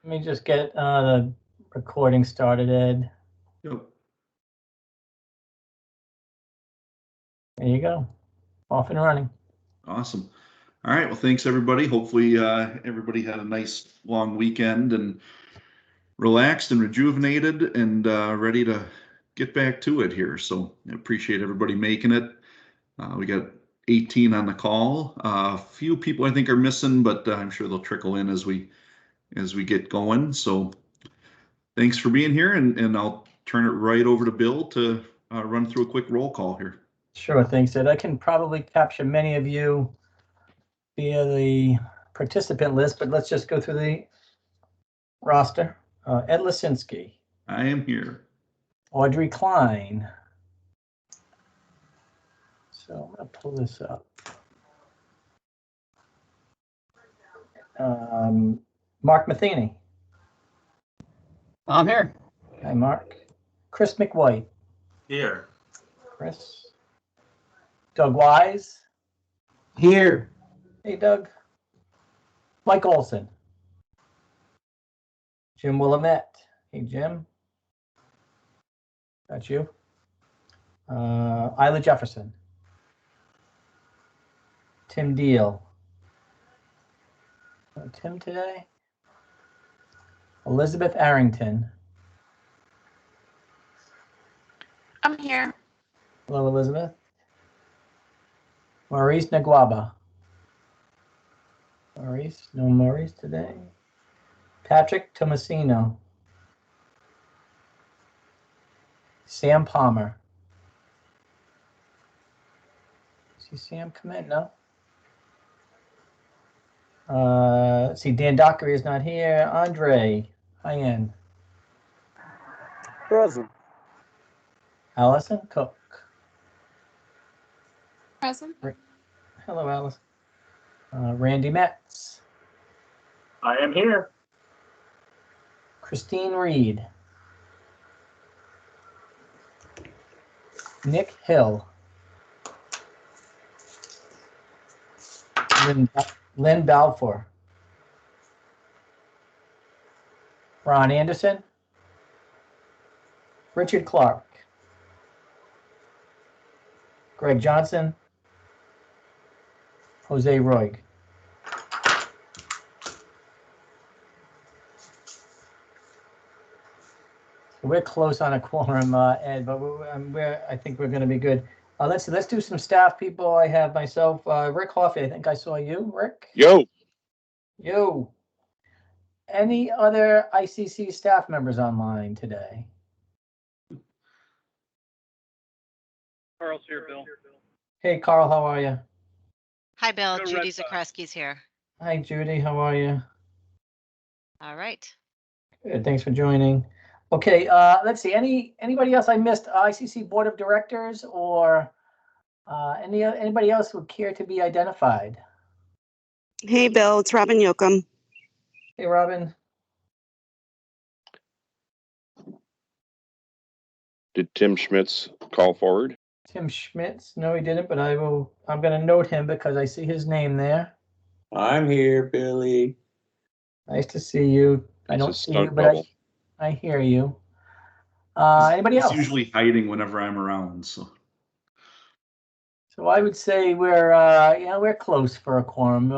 Let me just get the recording started, Ed. Yep. There you go. Off and running. Awesome. All right. Well, thanks everybody. Hopefully everybody had a nice long weekend and relaxed and rejuvenated and ready to get back to it here. So I appreciate everybody making it. We got 18 on the call. A few people I think are missing, but I'm sure they'll trickle in as we get going. So thanks for being here, and I'll turn it right over to Bill to run through a quick roll call here. Sure, thanks, Ed. I can probably capture many of you via the participant list, but let's just go through the roster. Ed Lisinski. I am here. Audrey Klein. So I'm going to pull this up. Mark Matheny. I'm here. Hi, Mark. Chris McWhite. Here. Chris. Doug Wise. Here. Hey, Doug. Mike Olson. Jim Willamette. Hey, Jim. That's you. Isla Jefferson. Tim Deal. Tim today. Elizabeth Arrington. I'm here. Hello, Elizabeth. Maurice Naguaba. Maurice, no Maurice today. Patrick Tomasino. Sam Palmer. See Sam come in? No. Let's see, Dan Dockery is not here. Andre, hi, Ann. Present. Allison Cook. Present. Hello, Alice. Randy Metz. I am here. Christine Reed. Nick Hill. Lynn Balfour. Ron Anderson. Richard Clark. Greg Johnson. Jose Roig. We're close on a quorum, Ed, but I think we're going to be good. Let's do some staff people. I have myself, Rick Hoffey. I think I saw you, Rick. Yo. Yo. Any other ICC staff members online today? Carl's here, Bill. Hey, Carl, how are you? Hi, Bill. Go Judy Red Sox. Zakreski's here. Hi, Judy, how are you? All right. Good, thanks for joining. Okay, let's see. Anybody else I missed? ICC Board of Directors or anybody else would care to be identified? Hey, Bill, it's Robin Yoakum. Hey, Robin. Did Tim Schmitz call forward? Tim Schmitz? No, he didn't, but I'm going to note him because I see his name there. I'm here, Billy. Nice to see you. I It's don't a see you, stunt but double. I hear you. Anybody He's else? usually hiding whenever I'm around. So I would say we're close for a quorum.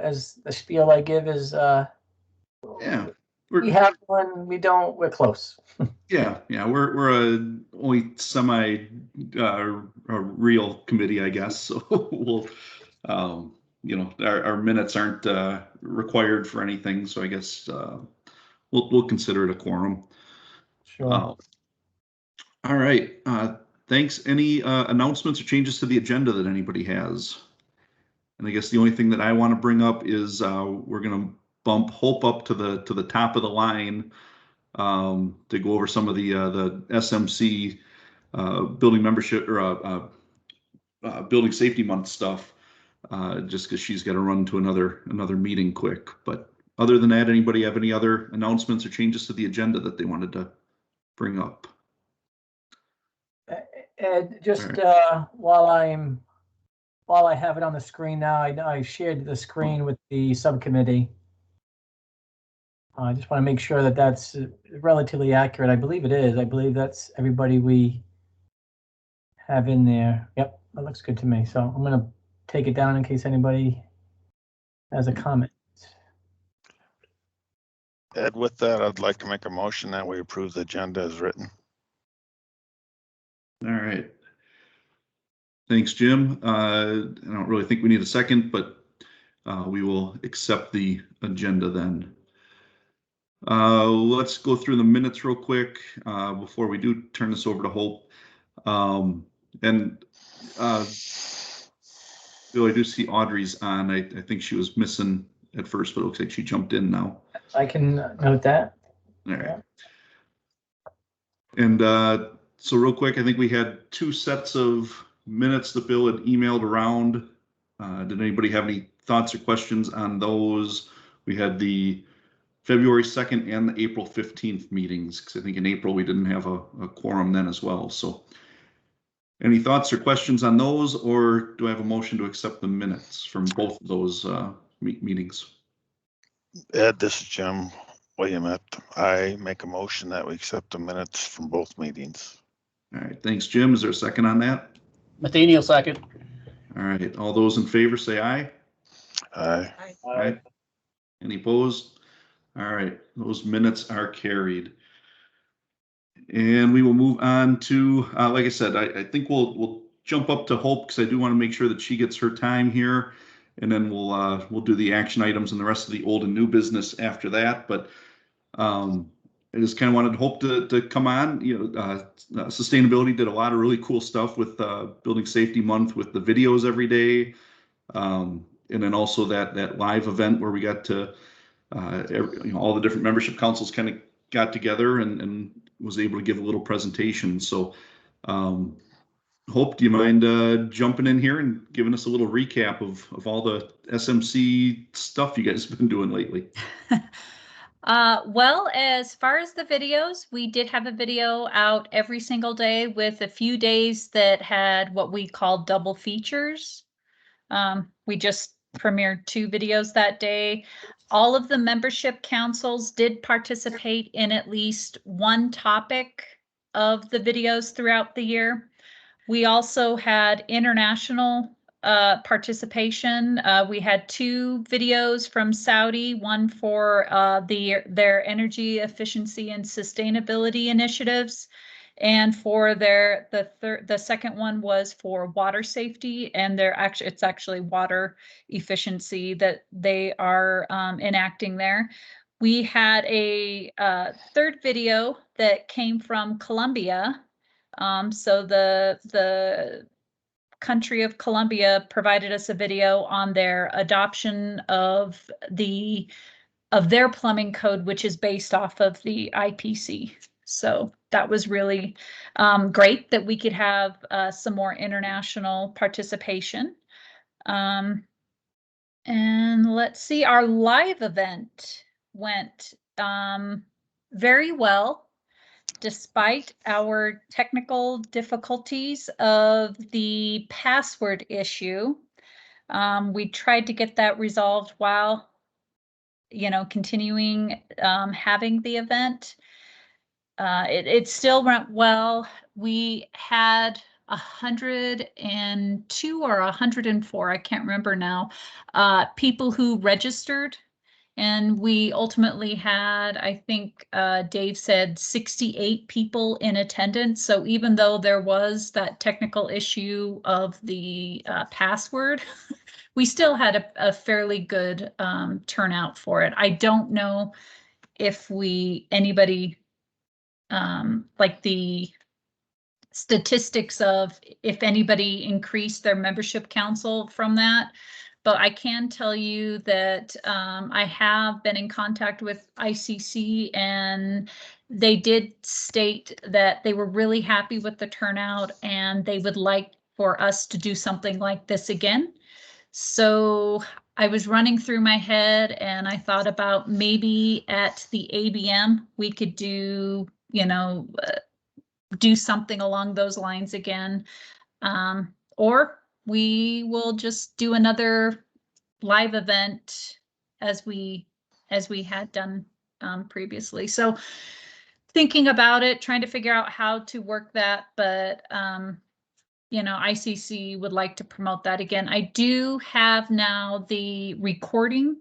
As the spiel I give is, yeah, we have one, we don't, we're close. yeah. We're only semi a real committee, I guess. So we'll, our minutes aren't required for anything. So I guess we'll consider it a quorum. Sure. All right. Thanks. Any announcements or changes to the agenda that anybody has? And I guess the only thing that I want to bring up is we're going to bump Hope up to the top of the line to go over some of the SMC building membership or building safety month stuff. Just because she's got to run to another meeting quick. But other than that, anybody have any other announcements or changes to the agenda that they wanted to bring up? Ed, just while I have it on the screen now, I shared the screen with the subcommittee. I just want to make sure that that's relatively accurate. I believe it is. I believe that's everybody we have in there. Yep, that looks good to me. So I'm going to take it down in case anybody has a comment. Ed, with that, I'd like to make a motion that we approve the agenda as written. All right. Thanks, Jim. I don't really think we need a second, but we will accept the agenda then. Let's go through the minutes real quick before we do turn this over to Hope. And Bill, I do see Audrey's on. I think she was missing at first, but it looks like she jumped in now. I can note that. All right. And so real quick, I think we had 2 sets of minutes that Bill had emailed around. Did anybody have any thoughts or questions on those? We had the February 2nd and the April 15th meetings, because I think in April we didn't have a quorum then as well. So any thoughts or questions on those, or do I have a motion to accept the minutes from both of those meetings? Ed, this is Jim Williamette. I make a motion that we accept the minutes from both meetings. All right, thanks, Jim. Is there a second on that? Matheny will second. All right, all those in favor say aye. Aye. Aye. Any opposed? All right, those minutes are carried. And we will move on to, like I said, I think we'll jump up to Hope, because I do want to make sure that she gets her time here, and then we'll do the action items and the rest of the old and new business after that. But I just kind of wanted Hope to come on. Sustainability did a lot of really cool stuff with Building Safety Month with the videos every day, and then also that live event where we got to all the different membership councils kind of got together and was able to give a little presentation. So Hope, do you mind jumping in here and giving us a little recap of all the SMC stuff you guys have been doing lately? Well, as far as the videos, we did have a video out every single day, with a few days that had what we call double features. We just premiered 2 videos that day. All of the membership councils did participate in at least one topic of the videos throughout the year. We also had international participation. We had 2 videos from Saudi, one for their energy efficiency and sustainability initiatives, and for the second one was for water safety, and it's actually water efficiency that they are enacting there. We had a 3rd video that came from Colombia. So the country of Colombia provided us a video on their adoption of their plumbing code, which is based off of the IPC. So that was really great that we could have some more international participation. And let's see, our live event went very well, despite our technical difficulties of the password issue. We tried to get that resolved while, continuing having the event. It still went well. We had 102 or 104, I can't remember now, people who registered. And we ultimately had, I think Dave said, 68 people in attendance. So even though there was that technical issue of the password, we still had a fairly good turnout for it. I don't know if anybody, like the statistics of if anybody increased their membership council from that. But I can tell you that I have been in contact with ICC, and they did state that they were really happy with the turnout and they would like for us to do something like this again. So I was running through my head and I thought about maybe at the ABM we could do, do something along those lines again. Or we will just do another live event as we had done previously. So thinking about it, trying to figure out how to work that, but you know, ICC would like to promote that again. I do have now the recording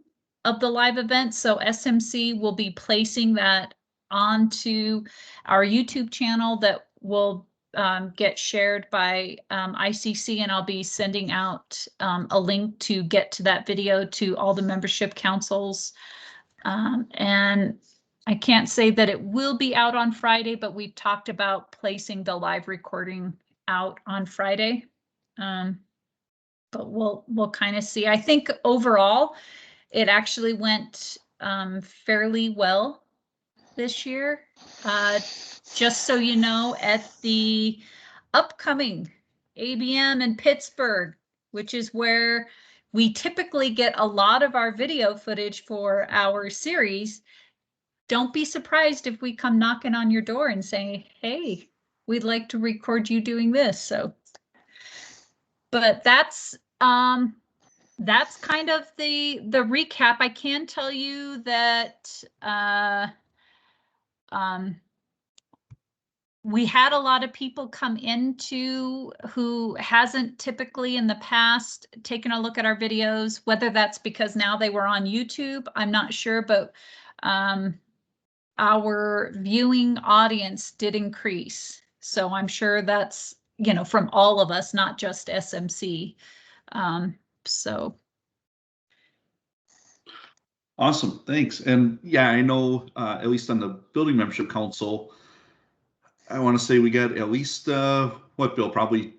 of the live event, so SMC will be placing that onto our YouTube channel that will get shared by ICC, and I'll be sending out a link to get to that video to all the membership councils. And I can't say that it will be out on Friday, but we've talked about placing the live recording out on Friday. But we'll kind of see. I think overall, it actually went fairly well this year. Just so you know, at the upcoming ABM in Pittsburgh, which is where we typically get a lot of our video footage for our series, don't be surprised if we come knocking on your door and say, hey, we'd like to record you doing this. So, but that's kind of the recap. I can tell you that we had a lot of people come into who hasn't typically in the past taken a look at our videos, whether that's because now they were on YouTube, I'm not sure, but our viewing audience did increase. So I'm sure that's, you know, from all of us, not just SMC. So. Awesome, thanks. And yeah, I know at least on the building membership council, I want to say we got at least what, Bill, probably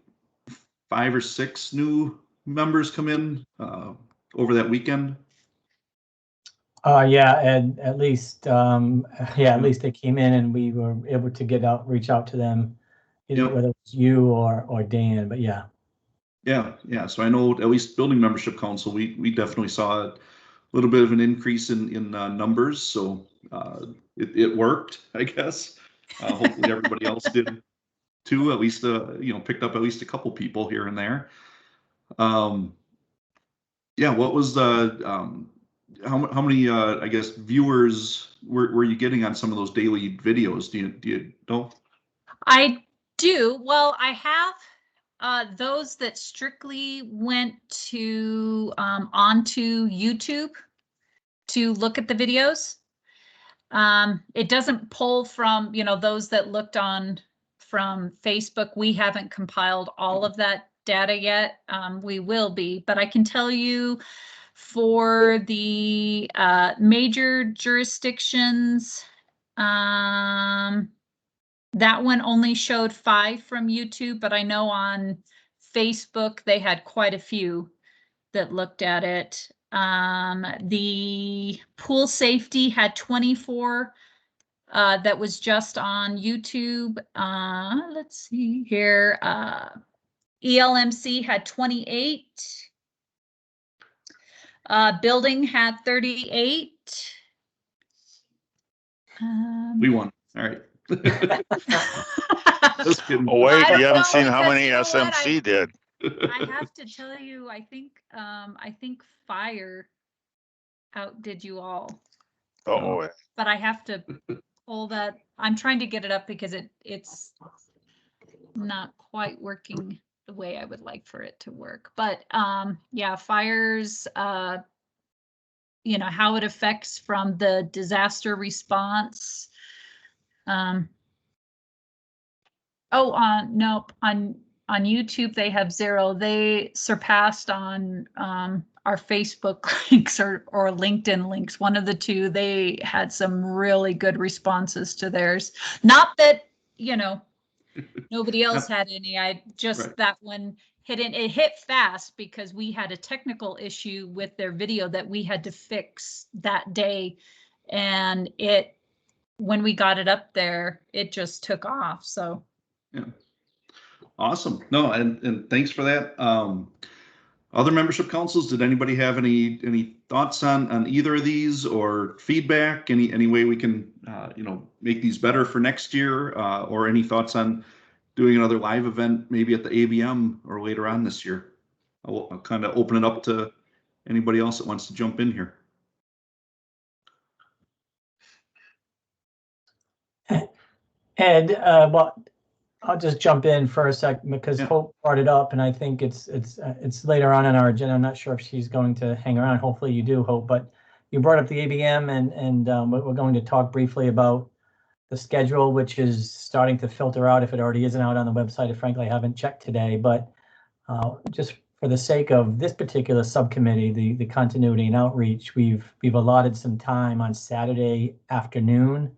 5 or 6 new members come in over that weekend. Yeah, and at least at least they came in and we were able to reach out to them, either Yep. whether it was you or Dan, but yeah. Yeah. So I know at least building membership council, we definitely saw a little bit of an increase in numbers. So it worked, I guess. Hopefully everybody else did too. At least picked up at least a couple people here and there. Yeah. What was the how many I guess viewers were you getting on some of those daily videos? Do you know? I do. Well, I have those that strictly went to onto YouTube to look at the videos. It doesn't pull from, you know, those that looked on from Facebook. We haven't compiled all of that data yet. We will be, but I can tell you for the major jurisdictions, that one only showed 5 from YouTube, but I know on Facebook they had quite a few that looked at it. The pool safety had 24 that was just on YouTube. Let's see here. ELMC had 28. Building had 38. We won. All right. Just kidding. Oh, wait, I don't you haven't know, seen how because many you know what, SMC did. I have to tell you, I think fire outdid you all. Oh, But I have to pull that. I'm trying to get it up because it's not quite working the way I would like for it to work. But yeah, fires, you know, how it affects from the disaster response. Nope, on YouTube they have 0. They surpassed on our Facebook links or LinkedIn links. One of the two, they had some really good responses to theirs. Not that, you know, nobody else had any. I just Right. that one hit in. It hit fast because we had a technical issue with their video that we had to fix that day, and when we got it up there, it just took off. So. Yeah. Awesome. No, and thanks for that. Other membership councils, did anybody have any thoughts on either of these or feedback? Any way we can make these better for next year, or any thoughts on doing another live event maybe at the ABM or later on this year? I'll kind of open it up to anybody else that wants to jump in here. Ed, well, I'll just jump in for a second because Yeah. Hope brought it up, and I think it's later on in our agenda. I'm not sure if she's going to hang around. Hopefully you do, Hope. But you brought up the ABM, and we're going to talk briefly about the schedule, which is starting to filter out if it already isn't out on the website. Frankly, I haven't checked today, but just for the sake of this particular subcommittee, the continuity and outreach, we've allotted some time on Saturday afternoon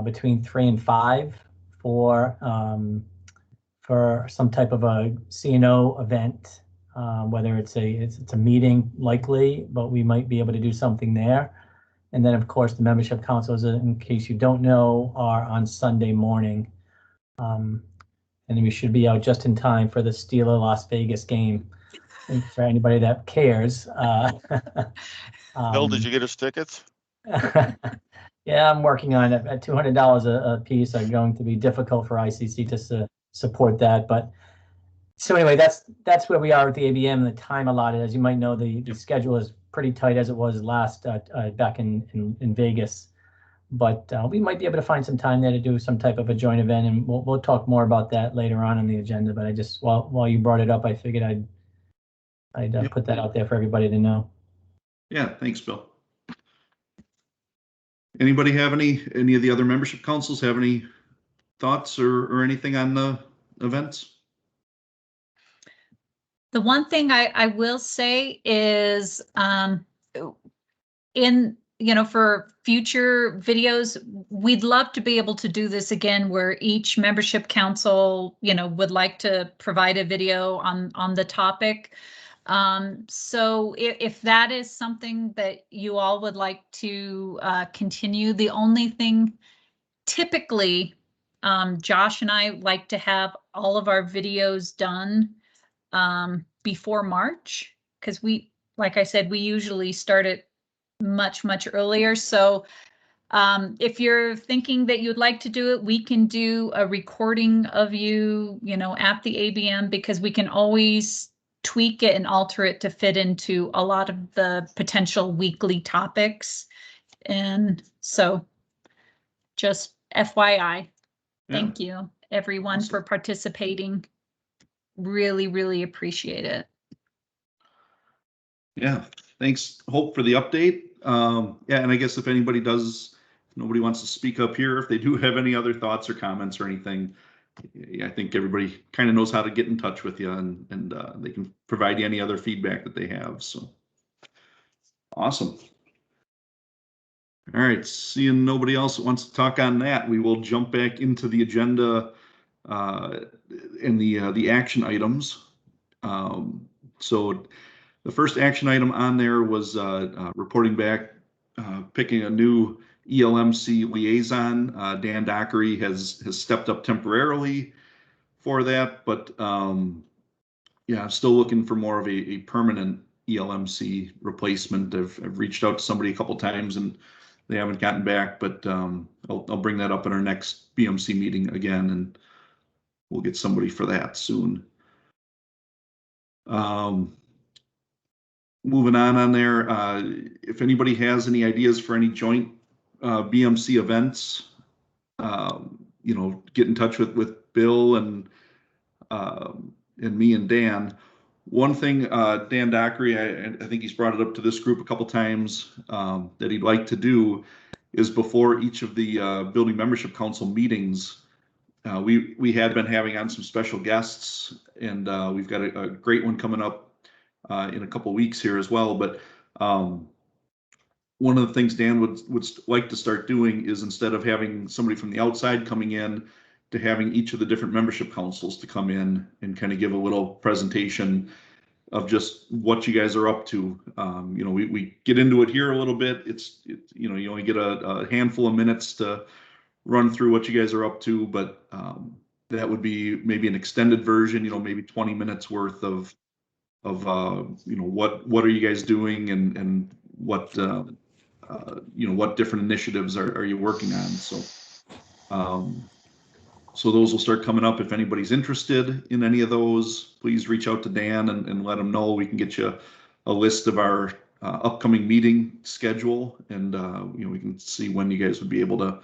between 3 and 5 for some type of a CNO event, whether it's a meeting likely, but we might be able to do something there. And then, of course, the membership councils, in case you don't know, are on Sunday morning. And we should be out just in time for the Steeler Las Vegas game. And for anybody that cares. Bill, did you get us tickets? Yeah, I'm working on it. At $200 a piece are going to be difficult for ICC to support that. But so anyway, that's where we are with the ABM and the time allotted. As you might know, the schedule is pretty tight as it was last back in Vegas. But we might be able to find some time there to do some type of a joint event, and we'll talk more about that later on the agenda. But I just while you brought it up, I figured I'd put that out there for everybody to know. Yeah, thanks, Bill. Anybody have any of the other membership councils have any thoughts or anything on the events? The one thing I will say is for future videos, we'd love to be able to do this again where each membership council, would like to provide a video on the topic. So if that is something that you all would like to continue, the only thing typically, Josh and I like to have all of our videos done before March, because like I said, we usually start it much earlier. So if you're thinking that you'd like to do it, we can do a recording of you, at the ABM, because we can always tweak it and alter it to fit into a lot of the potential weekly topics. And so just FYI, thank you everyone for participating. Really appreciate it. Yeah, thanks, Hope, for the update. Yeah, and I guess if nobody wants to speak up here, if they do have any other thoughts or comments or anything, I think everybody kind of knows how to get in touch with you, and they can provide you any other feedback that they have. So awesome. All right, seeing nobody else that wants to talk on that, we will jump back into the agenda in the action items. So the first action item on there was reporting back, picking a new ELMC liaison. Dan Dockery has stepped up temporarily for that, but yeah, I'm still looking for more of a permanent ELMC replacement. I've reached out to somebody a couple times and they haven't gotten back, but I'll bring that up in our next BMC meeting again, and we'll get somebody for that soon. Moving on there, if anybody has any ideas for any joint BMC events, get in touch with Bill and me and Dan. One thing, Dan Dockery, I think he's brought it up to this group a couple times, that he'd like to do is before each of the building membership council meetings, we had been having on some special guests, and we've got a great one coming up in a couple weeks here as well. But one of the things Dan would like to start doing is, instead of having somebody from the outside coming in, to having each of the different membership councils to come in and kind of give a little presentation of just what you guys are up to. We get into it here a little bit. You only get a handful of minutes to run through what you guys are up to, but that would be maybe an extended version, maybe 20 minutes worth of what are you guys doing, and what what different initiatives are you working on. So those will start coming up. If anybody's interested in any of those, please reach out to Dan and let him know. We can get you a list of our upcoming meeting schedule, and we can see when you guys would be able to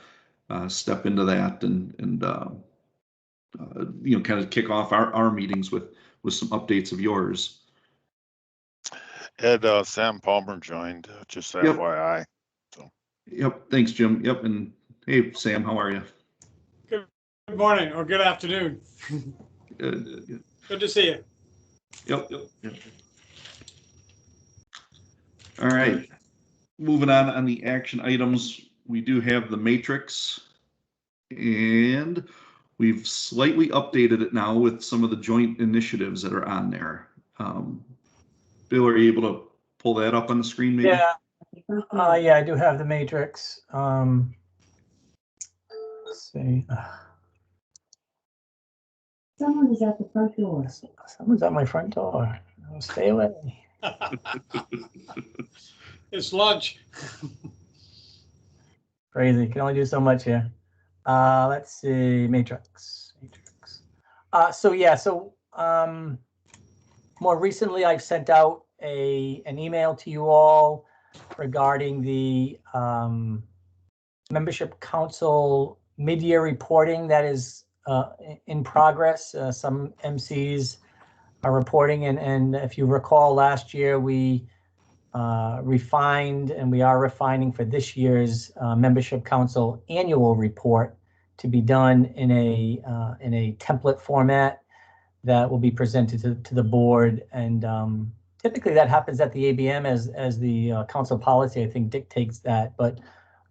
step into that and you know, kind of kick off our meetings with some updates of yours. Ed, Sam Palmer joined, just Yep. FYI. Yep. Thanks, Jim. Yep. And hey, Sam, how are you? Good morning or good afternoon. Good to see you. Yep. All right. Moving on the action items, we do have the matrix, and we've slightly updated it now with some of the joint initiatives that are on there. Bill, are you able to pull that up on the screen, maybe? Yeah. Yeah, I do have the matrix. Let's see. Someone is at the front door. Someone's at my front door. Oh, stay away. It's lunch. Crazy. Can only do so much here. Let's see. Matrix. More recently, I've sent out an email to you all regarding the membership council mid-year reporting that is in progress. Some MCs are reporting, and if you recall, last year we refined, and we are refining for this year's membership council annual report to be done in a template format that will be presented to the board. And typically that happens at the ABM as the council policy, I think, dictates that. But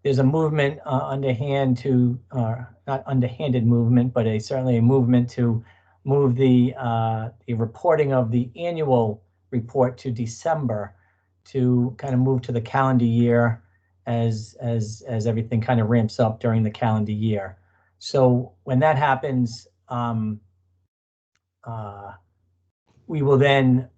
there's a movement underhand to, not underhanded movement, but certainly a movement to move the reporting of the annual report to December, to kind of move to the calendar year as everything kind of ramps up during the calendar year. So when that happens, we will then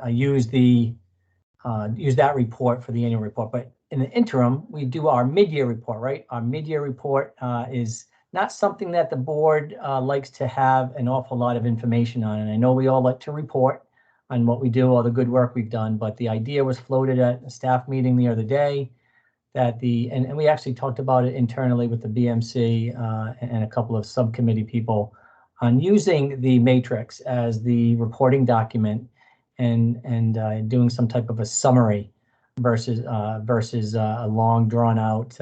use that report for the annual report. But in the interim, we do our mid-year report, right? Our mid-year report is not something that the board likes to have an awful lot of information on. And I know we all like to report on what we do, all the good work we've done, but the idea was floated at a staff meeting the other day that and we actually talked about it internally with the BMC and a couple of subcommittee people on using the matrix as the reporting document and doing some type of a summary versus a long drawn out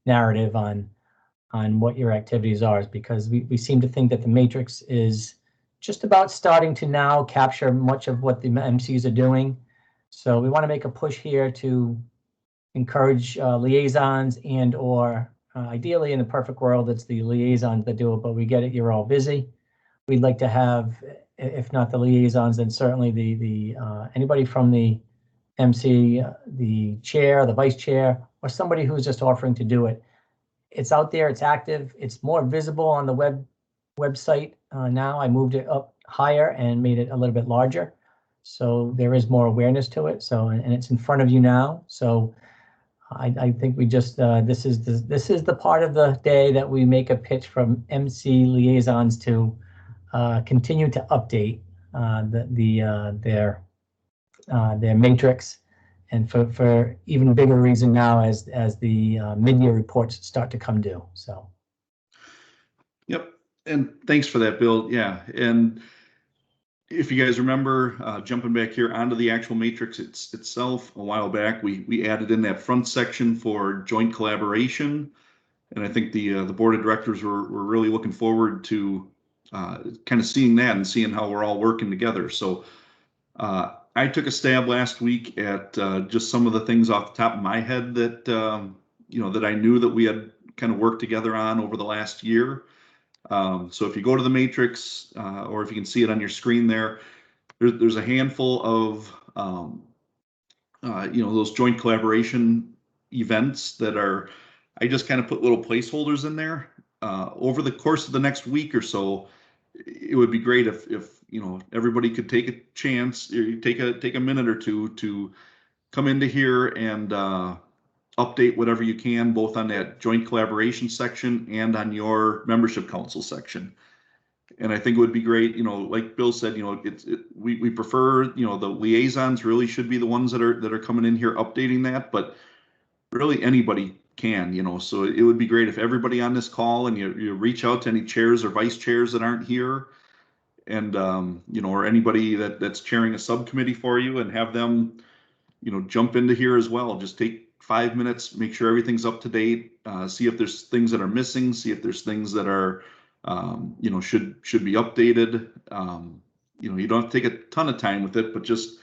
narrative on what your activities are, because we seem to think that the matrix is just about starting to now capture much of what the MCs are doing. So we want to make a push here to encourage liaisons or ideally, in the perfect world, it's the liaisons that do it, but we get it, you're all busy. We'd like to have, if not the liaisons, then certainly the anybody from the MC, the chair, the vice chair, or somebody who's just offering to do it. It's out there, it's active, it's more visible on the website now. I moved it up higher and made it a little bit larger, so there is more awareness to it. So, and it's in front of you now. So I think we just this is the part of the day that we make a pitch from MC liaisons to continue to update their matrix, and for even bigger reason now as the mid-year reports start to come due. So. Yep, and thanks for that, Bill. Yeah, and if you guys remember, jumping back here onto the actual matrix itself, a while back, we added in that front section for joint collaboration, and I think the board of directors were really looking forward to kind of seeing that and seeing how we're all working together. So I took a stab last week at just some of the things off the top of my head that that I knew that we had kind of worked together on over the last year. So if you go to the matrix, or if you can see it on your screen there's a handful of those joint collaboration events that are, I just kind of put little placeholders in there. Over the course of the next week or so, it would be great if everybody could take a chance, take a minute or two to come into here and update whatever you can, both on that joint collaboration section and on your membership council section. And I think it would be great, like Bill said, we prefer, the liaisons really should be the ones that are coming in here updating that, but really anybody can, you know, so it would be great if everybody on this call and you reach out to any chairs or vice chairs that aren't here, and you know, or anybody that's chairing a subcommittee for you, and have them, you know, jump into here as well. Just take 5 minutes, make sure everything's up to date, see if there's things that are missing, see if there's things that are, you know, should be updated. You know, you don't have to take a ton of time with it, but just,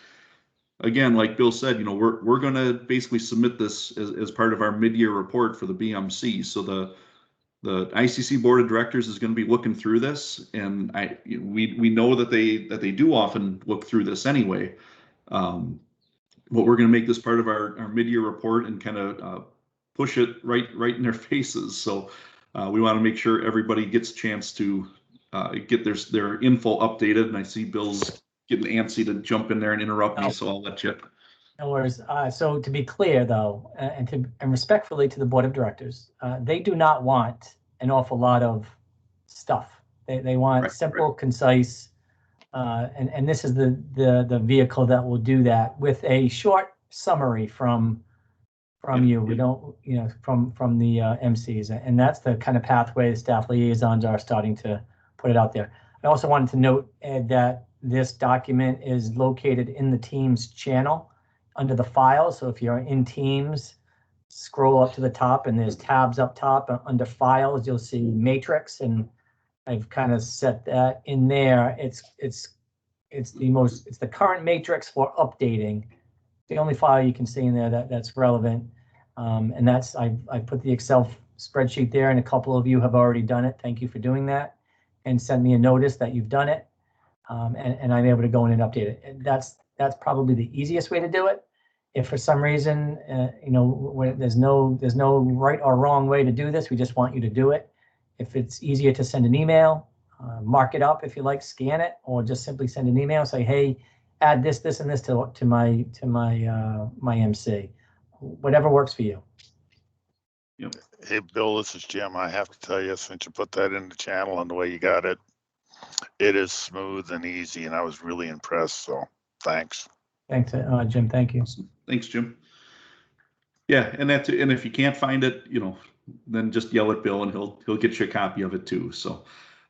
again, like Bill said, you know, we're going to basically submit this as part of our mid-year report for the BMC. So the ICC Board of Directors is going to be looking through this, and we know that they do often look through this anyway. But we're going to make this part of our mid-year report and kind of push it right in their faces. So we want to make sure everybody gets a chance to get their info updated. And I see Bill's getting antsy to jump in there and interrupt me, so I'll let you. No worries. So to be clear, though, and respectfully to the Board of Directors, they do not want an awful lot of stuff. They want simple, concise, and this is the vehicle that will do that with a short summary from you. We don't, you know, from the MCs, and that's the kind of pathway the staff liaisons are starting to put it out there. I also wanted to note, Ed, that this document is located in the Teams channel under the files. So if you're in Teams, scroll up to the top and there's tabs up top. Under files, you'll see matrix, and I've kind of set that in there. It's the current matrix for updating. The only file you can see in there that's relevant. And that's, I put the Excel spreadsheet there, and a couple of you have already done it. Thank you for doing that, and send me a notice that you've done it. And I'm able to go in and update it. That's probably the easiest way to do it. If for some reason, you know, there's no right or wrong way to do this, we just want you to do it. If it's easier to send an email, mark it up if you like, scan it, or just simply send an email, say, hey, add this, and this to my MC. Whatever works for you. Yep. Hey, Bill, this is Jim. I have to tell you, since you put that in the channel and the way you got it, it is smooth and easy, and I was really impressed. So thanks. Thanks, Jim. Thank you. Awesome. Thanks, Jim. Yeah, and if you can't find it, you know, then just yell at Bill and he'll get you a copy of it too. So,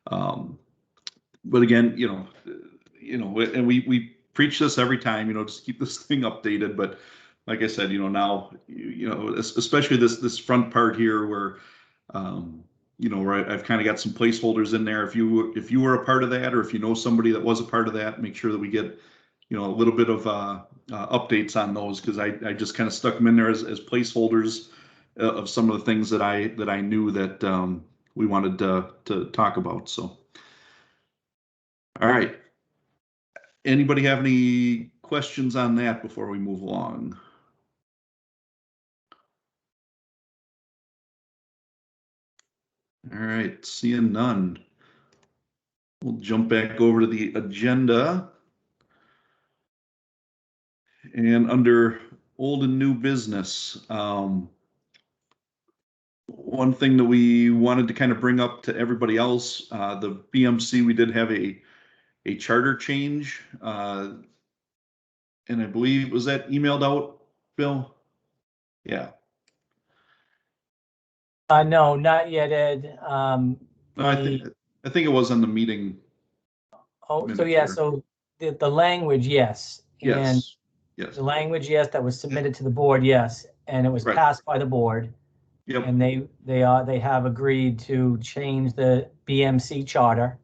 but again, you know, and we preach this every time, you know, just keep this thing updated. But like I said, you know, now, you know, especially this front part here where, you know, where I've kind of got some placeholders in there. If you were a part of that, or if you know somebody that was a part of that, make sure that we get, you know, a little bit of updates on those, because I just kind of stuck them in there as placeholders of some of the things that I knew that we wanted to talk about. So, all right. Anybody have any questions on that before we move along? All right, seeing none. We'll jump back over to the agenda. And under old and new business, one thing that we wanted to kind of bring up to everybody else, the BMC, we did have a charter change. And I believe, was that emailed out, Bill? Yeah. No, not yet, Ed. No, I think it was on the meeting. Oh, so yeah, so the language, yes. And yes. the language, yes, that was submitted to the board, yes, and it was passed by the board. Yep. And they have agreed to change the BMC charter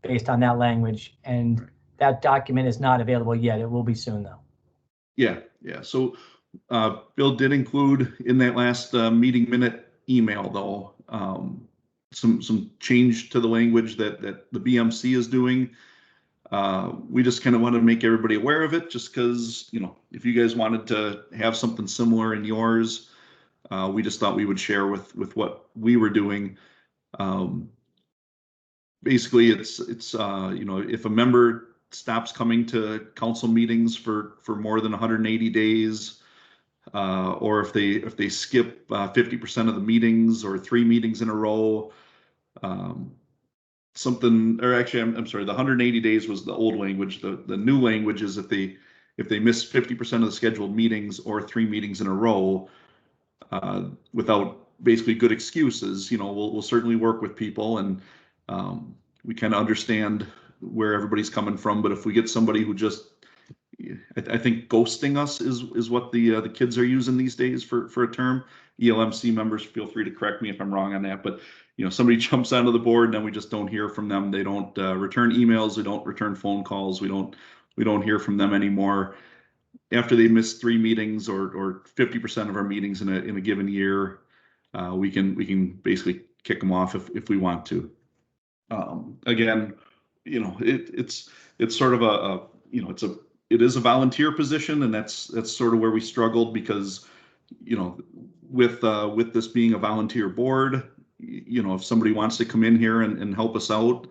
based on that language, and that document is not available yet. It will be soon, though. Yeah. So Bill did include in that last meeting minute email, though, some change to the language that the BMC is doing. We just kind of wanted to make everybody aware of it, just because, you know, if you guys wanted to have something similar in yours, we just thought we would share with what we were doing. Basically, it's you know, if a member stops coming to council meetings for more than 180 days, or if they skip 50% of the meetings or 3 meetings in a row, something, or actually, I'm sorry, the 180 days was the old language. The new language is if they miss 50% of the scheduled meetings or 3 meetings in a row, without basically good excuses. We'll certainly work with people, and we kind of understand where everybody's coming from. But if we get somebody who just, I think ghosting us is what the kids are using these days for a term. ELMC members, feel free to correct me if I'm wrong on that. But somebody jumps onto the board and then we just don't hear from them. They don't return emails. They don't return phone calls. We don't hear from them anymore. After they miss 3 meetings or 50% of our meetings in a given year, we can basically kick them off if we want to. Again, it's sort of it is a volunteer position, and that's sort of where we struggled, because with this being a volunteer board, if somebody wants to come in here and help us out,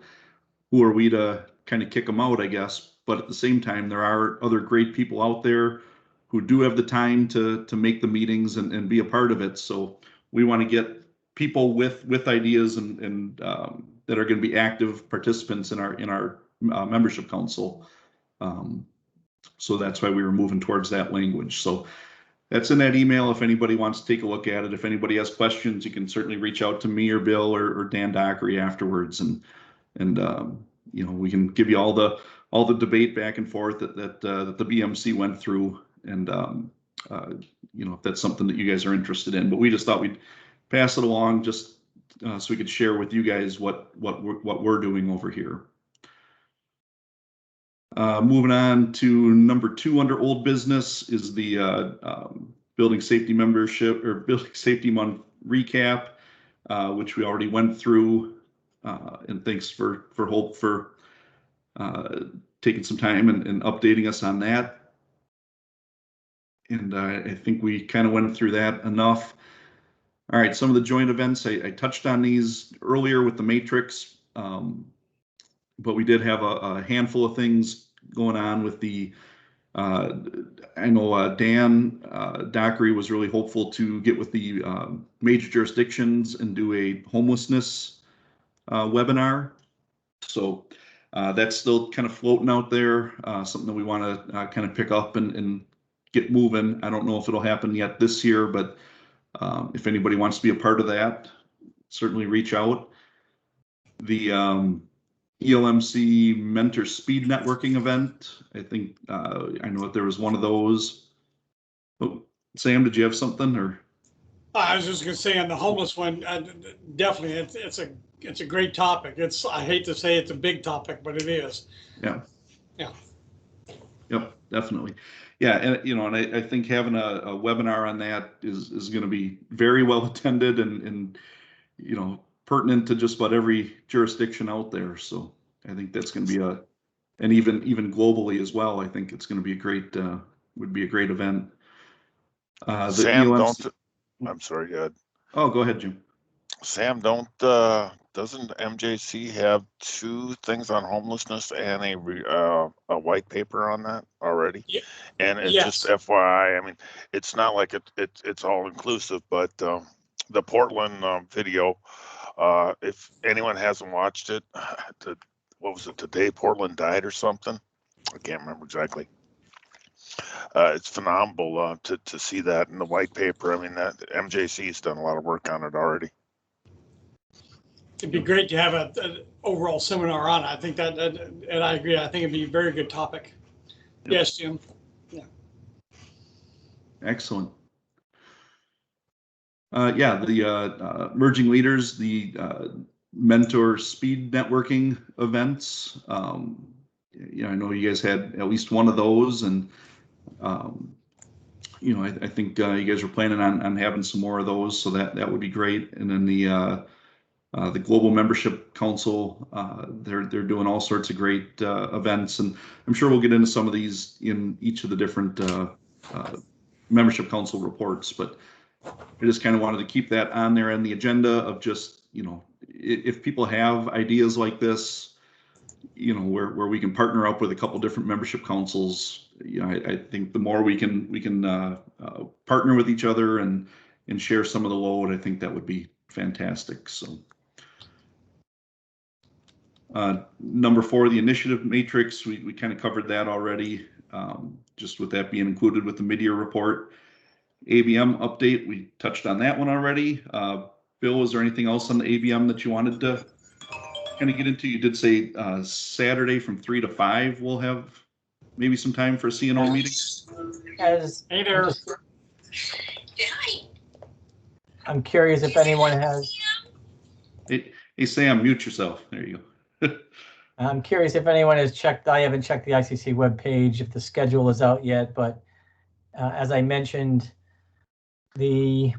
who are we to kind of kick them out, I guess. But at the same time, there are other great people out there who do have the time to make the meetings and be a part of it. So we want to get people with ideas and that are going to be active participants in our membership council. So that's why we were moving towards that language. So that's in that email if anybody wants to take a look at it. If anybody has questions, you can certainly reach out to me or Bill or Dan Dockery afterwards, and we can give you all the debate back and forth that the BMC went through, and if that's something that you guys are interested in. But we just thought we'd pass it along just so we could share with you guys what we're doing over here. Moving on to number 2 under old business is the building safety membership or building safety month recap, which we already went through. And thanks for Hope for taking some time and updating us on that. And I think we kind of went through that enough. All right, some of the joint events, I touched on these earlier with the matrix, but we did have a handful of things going on with the, I know Dan Dockery was really hopeful to get with the major jurisdictions and do a homelessness webinar. So that's still kind of floating out there, something that we want to kind of pick up and get moving. I don't know if it'll happen yet this year, but if anybody wants to be a part of that, certainly reach out. The ELMC Mentor Speed Networking event, I think I know that there was one of those. Oh, Sam, did you have something? Or I was just going to say on the homeless one, definitely it's a great topic. I hate to say it's a big topic, but it is. Yeah. Yeah. Yep, definitely. Yeah, and and I think having a webinar on that is going to be very well attended and pertinent to just about every jurisdiction out there. So I think that's going to be and even globally as well. I think it's going to be would be a great event. Sam, I'm sorry, go ahead. Oh, go ahead, Jim. Sam, doesn't MJC have 2 things on homelessness and a white paper on that already? Yeah. And it's Yes. just FYI. I mean, it's not like it's all inclusive, but the Portland video, if anyone hasn't watched it, what was it, today Portland died or something? I can't remember exactly. It's phenomenal to see that in the white paper. I mean, that MJC's done a lot of work on it already. It'd be great to have an overall seminar on it. I think that, and I agree. I think it'd be a very good topic. Yep. Yes, Jim. Yeah. Excellent. Yeah, the Merging Leaders, the Mentor Speed Networking events. I know you guys had at least one of those, and I think you guys are planning on having some more of those, so that would be great. And then the Global Membership Council, they're doing all sorts of great events, and I'm sure we'll get into some of these in each of the different Membership Council reports. But I just kind of wanted to keep that on there on the agenda of just, if people have ideas like this, where we can partner up with a couple different membership councils, I think the more we can partner with each other and share some of the load, I think that would be fantastic. So number 4, the initiative matrix, we kind of covered that already, just with that being included with the mid-year report. ABM update, we touched on that one already. Bill, was there anything else on the ABM that you wanted to kind of get into? You did say Saturday from 3 to 5 we'll have maybe some time for a CNO meeting. Hey there. I'm curious if anyone has. Hey Sam, mute yourself. There you go. I'm curious if anyone has checked. I haven't checked the ICC webpage if the schedule is out yet, but as I mentioned, the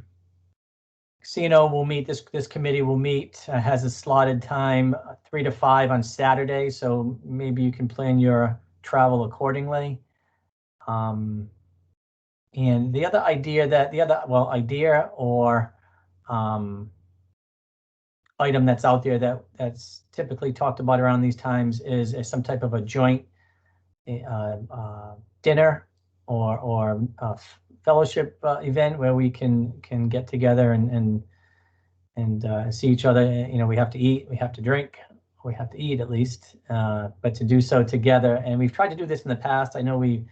CNO will meet. This committee will meet. Has a slotted time 3 to 5 on Saturday, so maybe you can plan your travel accordingly. And the other idea or item that's out there that's typically talked about around these times is some type of a joint dinner or fellowship event where we can get together and see each other. You know, we have to eat, we have to drink, we have to eat at least, but to do so together. And we've tried to do this in the past. I know we've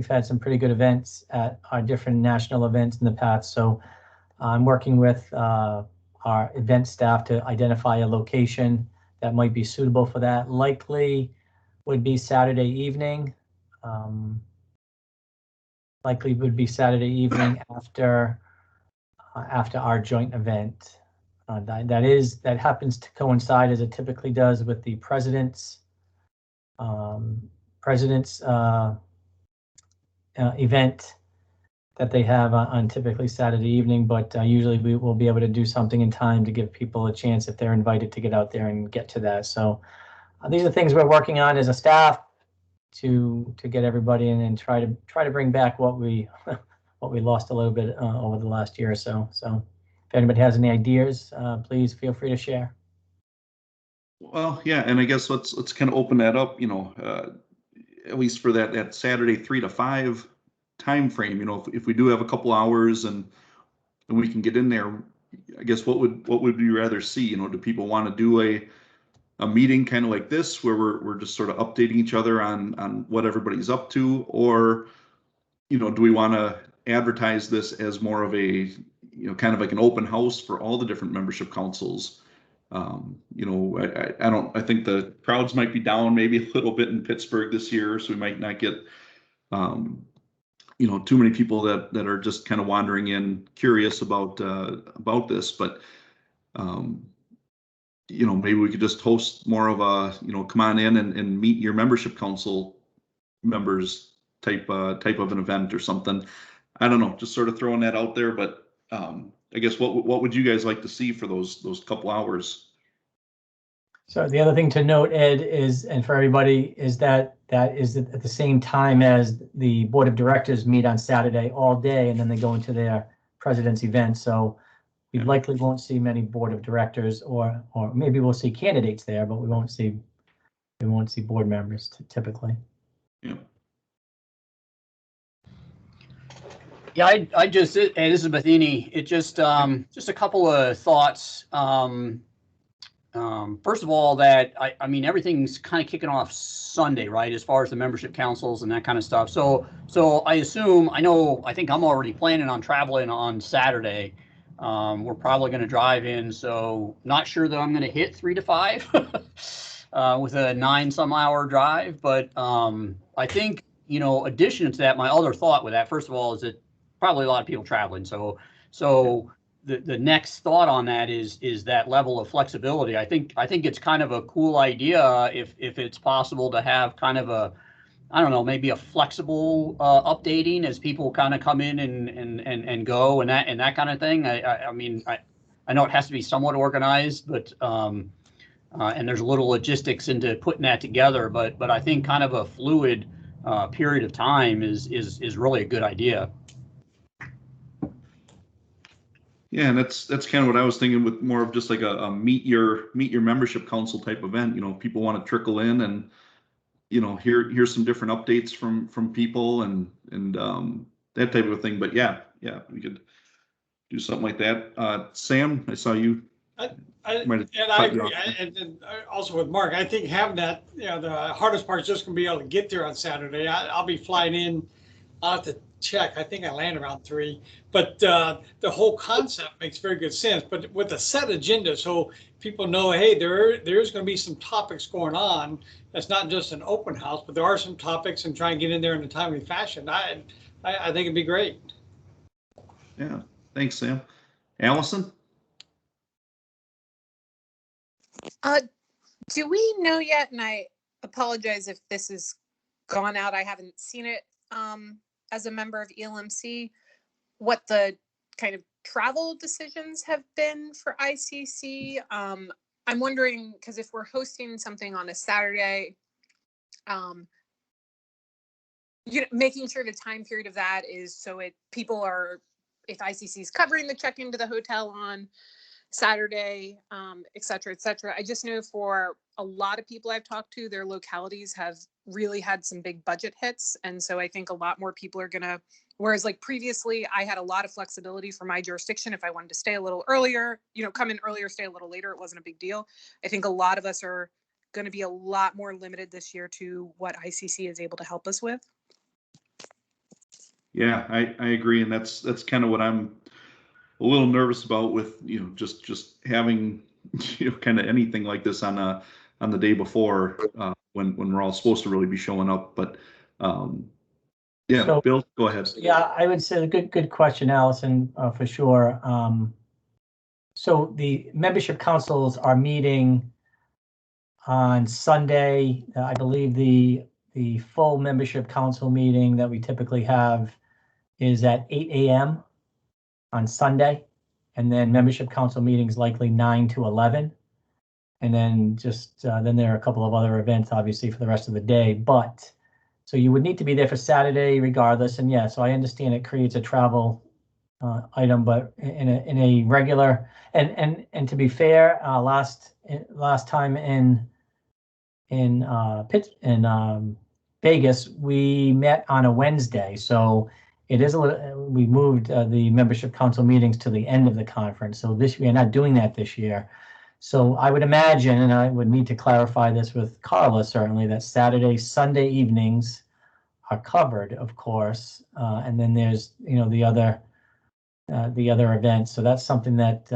had some pretty good events at our different national events in the past. So I'm working with our event staff to identify a location that might be suitable for that. Likely would be Saturday evening. Likely would be Saturday evening after our joint event. That happens to coincide, as it typically does, with the president's event that they have on typically Saturday evening, but usually we will be able to do something in time to give people a chance if they're invited to get out there and get to that. So these are things we're working on as a staff to get everybody in and try to bring back what we lost a little bit over the last year or so. So if anybody has any ideas, please feel free to share. Well, yeah, and I guess let's kind of open that up. You know, at least for that Saturday 3 to 5 time frame. You know, if we do have a couple hours and we can get in there, I guess what would you rather see? You know, do people want to do a meeting kind of like this where we're just sort of updating each other on what everybody's up to, or you know, do we want to advertise this as more of a, you know, kind of like an open house for all the different membership councils? You know, I think the crowds might be down maybe a little bit in Pittsburgh this year, so we might not get you know, too many people that are just kind of wandering in curious about this, but you know, maybe we could just host more of a, you know, come on in and meet your membership council members type of an event or something. I don't know, just sort of throwing that out there, but I guess what would you guys like to see for those couple hours? So the other thing to note, Ed, is, and for everybody, is that is at the same time as the board of directors meet on Saturday all day, and then they go into their president's event. So we likely won't see many board of directors, or maybe we'll see candidates there, but we won't see board members typically. Yeah. Yeah, I just, and this is Matheny. It just a couple of thoughts. First of all, that I mean, everything's kind of kicking off Sunday, right? As far as the membership councils and that kind of stuff. So I assume, I think I'm already planning on traveling on Saturday. We're probably going to drive in, so not sure that I'm going to hit 3 to 5 with a 9-some-hour drive. But I think, you know, addition to that, my other thought with that, first of all, is that probably a lot of people traveling. So the next thought on that is that level of flexibility. I think it's kind of a cool idea if it's possible to have kind of a, I don't know, maybe a flexible updating as people kind of come in and go and that kind of thing. I mean, I know it has to be somewhat organized, but and there's a little logistics into putting that together. But I think kind of a fluid period of time is really a good idea. Yeah, and that's kind of what I was thinking, with more of just like a meet your membership council type event. You know, people want to trickle in and, you know, here's some different updates from people and that type of a thing. But yeah, we could do something like that. Sam, I saw you. I agree. And also with Mark, I think having that, you know, the hardest part is just going to be able to get there on Saturday. I'll be flying in. I'll have to check. I think I land around 3, but the whole concept makes very good sense. But with a set agenda, so people know, hey, there's going to be some topics going on. That's not just an open house, but there are some topics, and try and get in there in a timely fashion. I think it'd be great. Yeah, thanks, Sam. Allison? Do we know yet, and I apologize if this has gone out, I haven't seen it as a member of ELMC, what the kind of travel decisions have been for ICC? I'm wondering, because if we're hosting something on a Saturday, making sure the time period of that is so people are, if ICC is covering the check into the hotel on Saturday, et cetera, et cetera. I just know for a lot of people I've talked to, their localities have really had some big budget hits. And so I think a lot more people are gonna, whereas like previously I had a lot of flexibility for my jurisdiction. If I wanted to stay a little earlier, come in earlier, stay a little later, it wasn't a big deal. I think a lot of us are gonna be a lot more limited this year to what ICC is able to help us with. Yeah, I agree. And that's kind of what I'm a little nervous about with, just having, kind of anything like this on the day before, when we're all supposed to really be showing up. But, yeah, So- Bill, go ahead. Yeah, I would say good question, Allison, for sure. So the membership councils are meeting on Sunday. I believe the full membership council meeting that we typically have is at 8 a.m. on Sunday, and then membership council meetings likely 9 to 11. And then then there are a couple of other events, obviously, for the rest of the day. But so you would need to be there for Saturday regardless. And yeah, so I understand it creates a travel item, but in a regular, and to be fair, last time in Vegas, we met on a Wednesday, so it is a little. We moved the membership council meetings to the end of the conference, so we are not doing that this year. So I would imagine, and I would need to clarify this with Carla certainly, that Saturday, Sunday evenings are covered, of course, and then there's the other events. So that's something that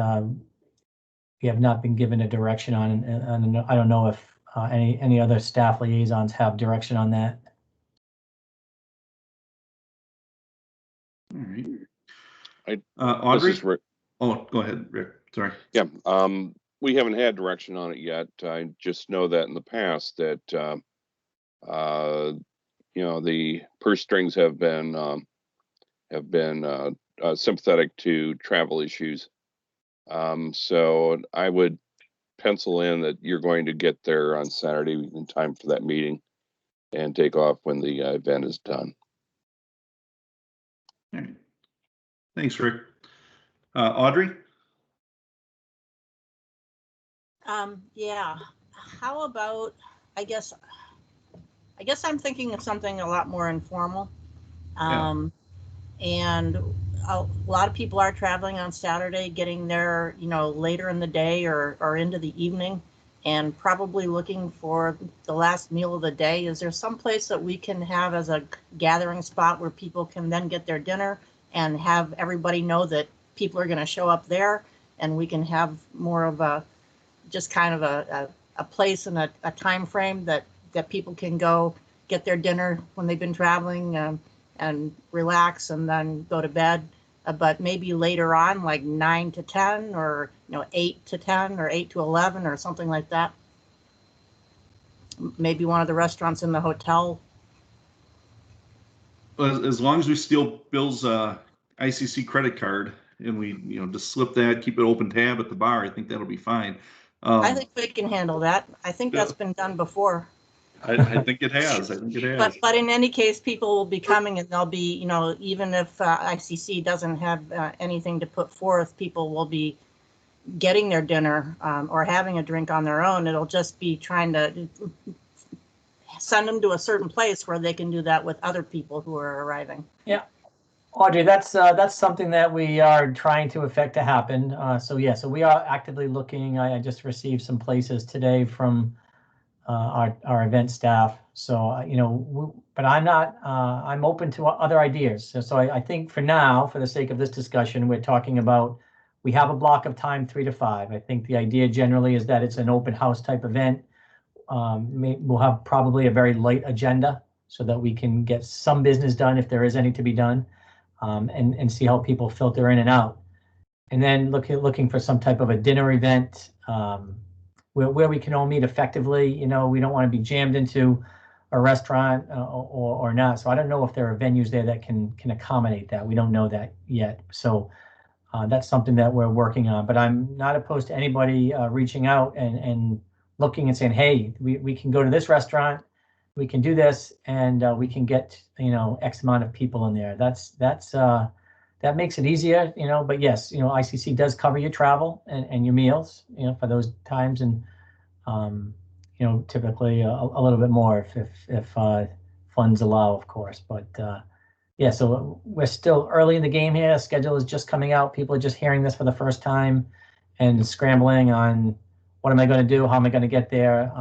we have not been given a direction on, and I don't know if any other staff liaisons have direction on that. All right. This Audrey? is Rick. Oh, go ahead, Rick. Sorry. Yeah, we haven't had direction on it yet. I just know that in the past that the purse strings have been sympathetic to travel issues. So I would pencil in that you're going to get there on Saturday in time for that meeting and take off when the event is done. All right. Thanks, Rick. Audrey? Yeah, how about, I guess I'm thinking of something a lot more informal. And a lot of people are traveling on Saturday, getting there, later in the day or into the evening, and probably looking for the last meal of the day. Is there some place that we can have as a gathering spot where people can then get their dinner and have everybody know that people are going to show up there, and we can have more of a, just kind of a place and a time frame that people can go get their dinner when they've been traveling, and relax and then go to bed, but maybe later on, like 9 to 10 or 8 to 10 or 8 to 11 or something like that. Maybe one of the restaurants in the hotel. As long as we steal Bill's ICC credit card and we just slip that, keep it open tab at the bar, I think that'll be fine. I think we can handle that. I think that's been done before. I think it has. But in any case, people will be coming, and they'll be, even if ICC doesn't have anything to put forth, people will be getting their dinner or having a drink on their own. It'll just be trying to send them to a certain place where they can do that with other people who are arriving. Yeah, Audrey, that's something that we are trying to effect to happen. So we are actively looking. I just received some places today from our event staff. So, you know, but I'm not, I'm open to other ideas. So I think for now, for the sake of this discussion, we're talking about, we have a block of time 3 to 5. I think the idea generally is that it's an open house type event. We'll have probably a very light agenda so that we can get some business done if there is any to be done, and see how people filter in and out. And then looking for some type of a dinner event, where we can all meet effectively. You know, we don't want to be jammed into a restaurant or not. So I don't know if there are venues there that can accommodate that. We don't know that yet. So that's something that we're working on. But I'm not opposed to anybody reaching out and looking and saying, hey, we can go to this restaurant, we can do this, and we can get, you know, X amount of people in there. That makes it easier, you know. But yes, you know, ICC does cover your travel and your meals, you know, for those times, and you know, typically a little bit more if funds allow, of course. But yeah, so we're still early in the game here. Schedule is just coming out. People are just hearing this for the first time and scrambling on what am I going to do? How am I going to get there?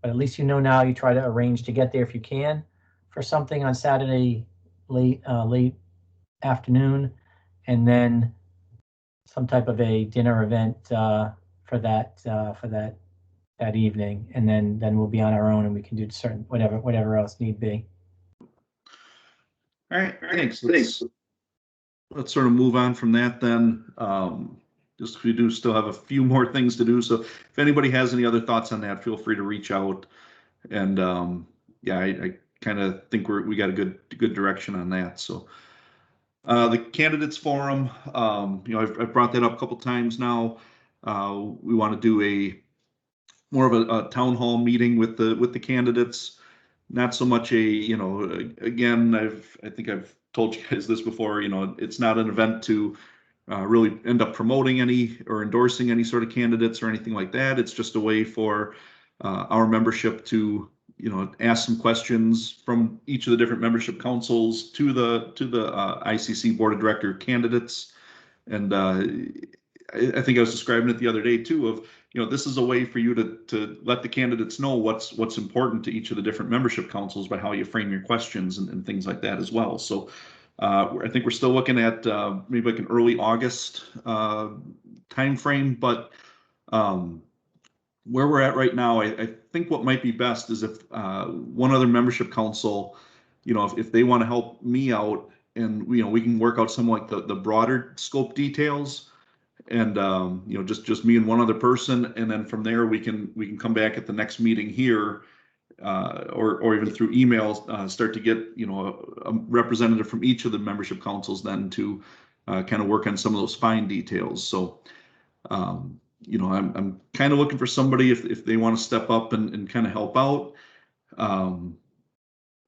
But at least you know now. You try to arrange to get there if you can for something on Saturday late afternoon, and then some type of a dinner event for that evening, and then we'll be on our own and we can do certain whatever else need be. All right, thanks. Let's sort of move on from that then. Just we do still have a few more things to do. So if anybody has any other thoughts on that, feel free to reach out. And yeah, I kind of think we got a good direction on that. So the candidates forum, you know, I've brought that up a couple times now. We want to do more of a town hall meeting with the candidates. Not so much you know, again, I think I've told you guys this before, you know, it's not an event to really end up promoting any or endorsing any sort of candidates or anything like that. It's just a way for our membership to, you know, ask some questions from each of the different membership councils to the ICC board of director candidates. And I think I was describing it the other day too, of, you know, this is a way for you to let the candidates know what's important to each of the different membership councils by how you frame your questions and things like that as well. So I think we're still looking at maybe like an early August time frame, but where we're at right now, I think what might be best is if one other membership council, you know, if they want to help me out, and you know, we can work out some like the broader scope details, and you know, just me and one other person, and then from there we can come back at the next meeting here, or even through emails, start to get, you know, a representative from each of the membership councils then to kind of work on some of those fine details. So you know, I'm kind of looking for somebody if they want to step up and kind of help out. And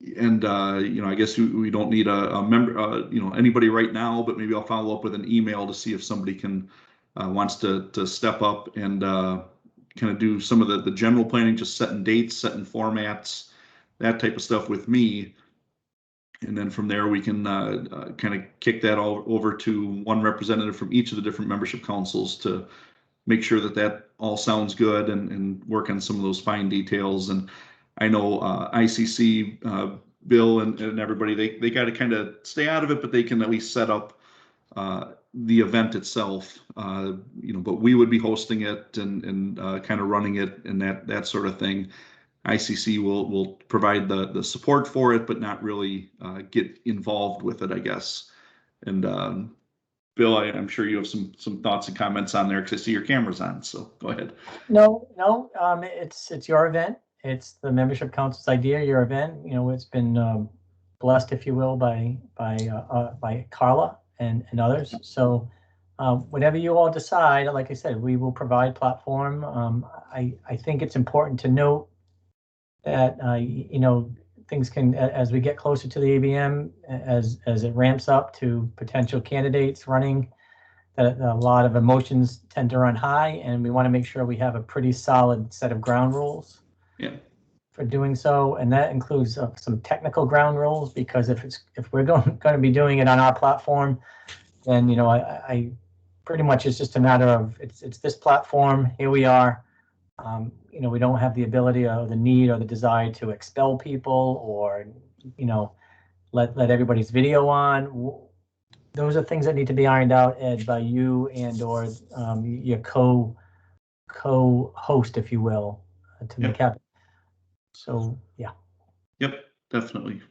you know, I guess we don't need a member, you know, anybody right now, but maybe I'll follow up with an email to see if somebody can wants to step up and kind of do some of the general planning, just setting dates, setting formats, that type of stuff with me. And then from there we can kind of kick that all over to one representative from each of the different membership councils to make sure that all sounds good and work on some of those fine details. And I know ICC, Bill and everybody, they got to kind of stay out of it, but they can at least set up the event itself, you know, but we would be hosting it and kind of running it and that sort of thing. ICC will provide the support for it, but not really get involved with it, I guess. And Bill, I'm sure you have some thoughts and comments on there because I see your camera's on, so go ahead. No, it's your event. It's the membership council's idea, your event. You know, it's been blessed, if you will, by Carla and others. So whatever you all decide, like I said, we will provide platform. I think it's important to note that you know, things can, as we get closer to the ABM, as it ramps up to potential candidates running, that a lot of emotions tend to run high, and we want to make sure we have a pretty solid set of ground rules. Yeah. For doing so, and that includes some technical ground rules, because if we're going to be doing it on our platform, then, you know, I pretty much it's just a matter of it's this platform, here we are, we don't have the ability or the need or the desire to expel people or, let everybody's video on. Those are things that need to be ironed out, Ed, by you and or your co-host, if you will, to make happen. So, yeah. Yep, definitely.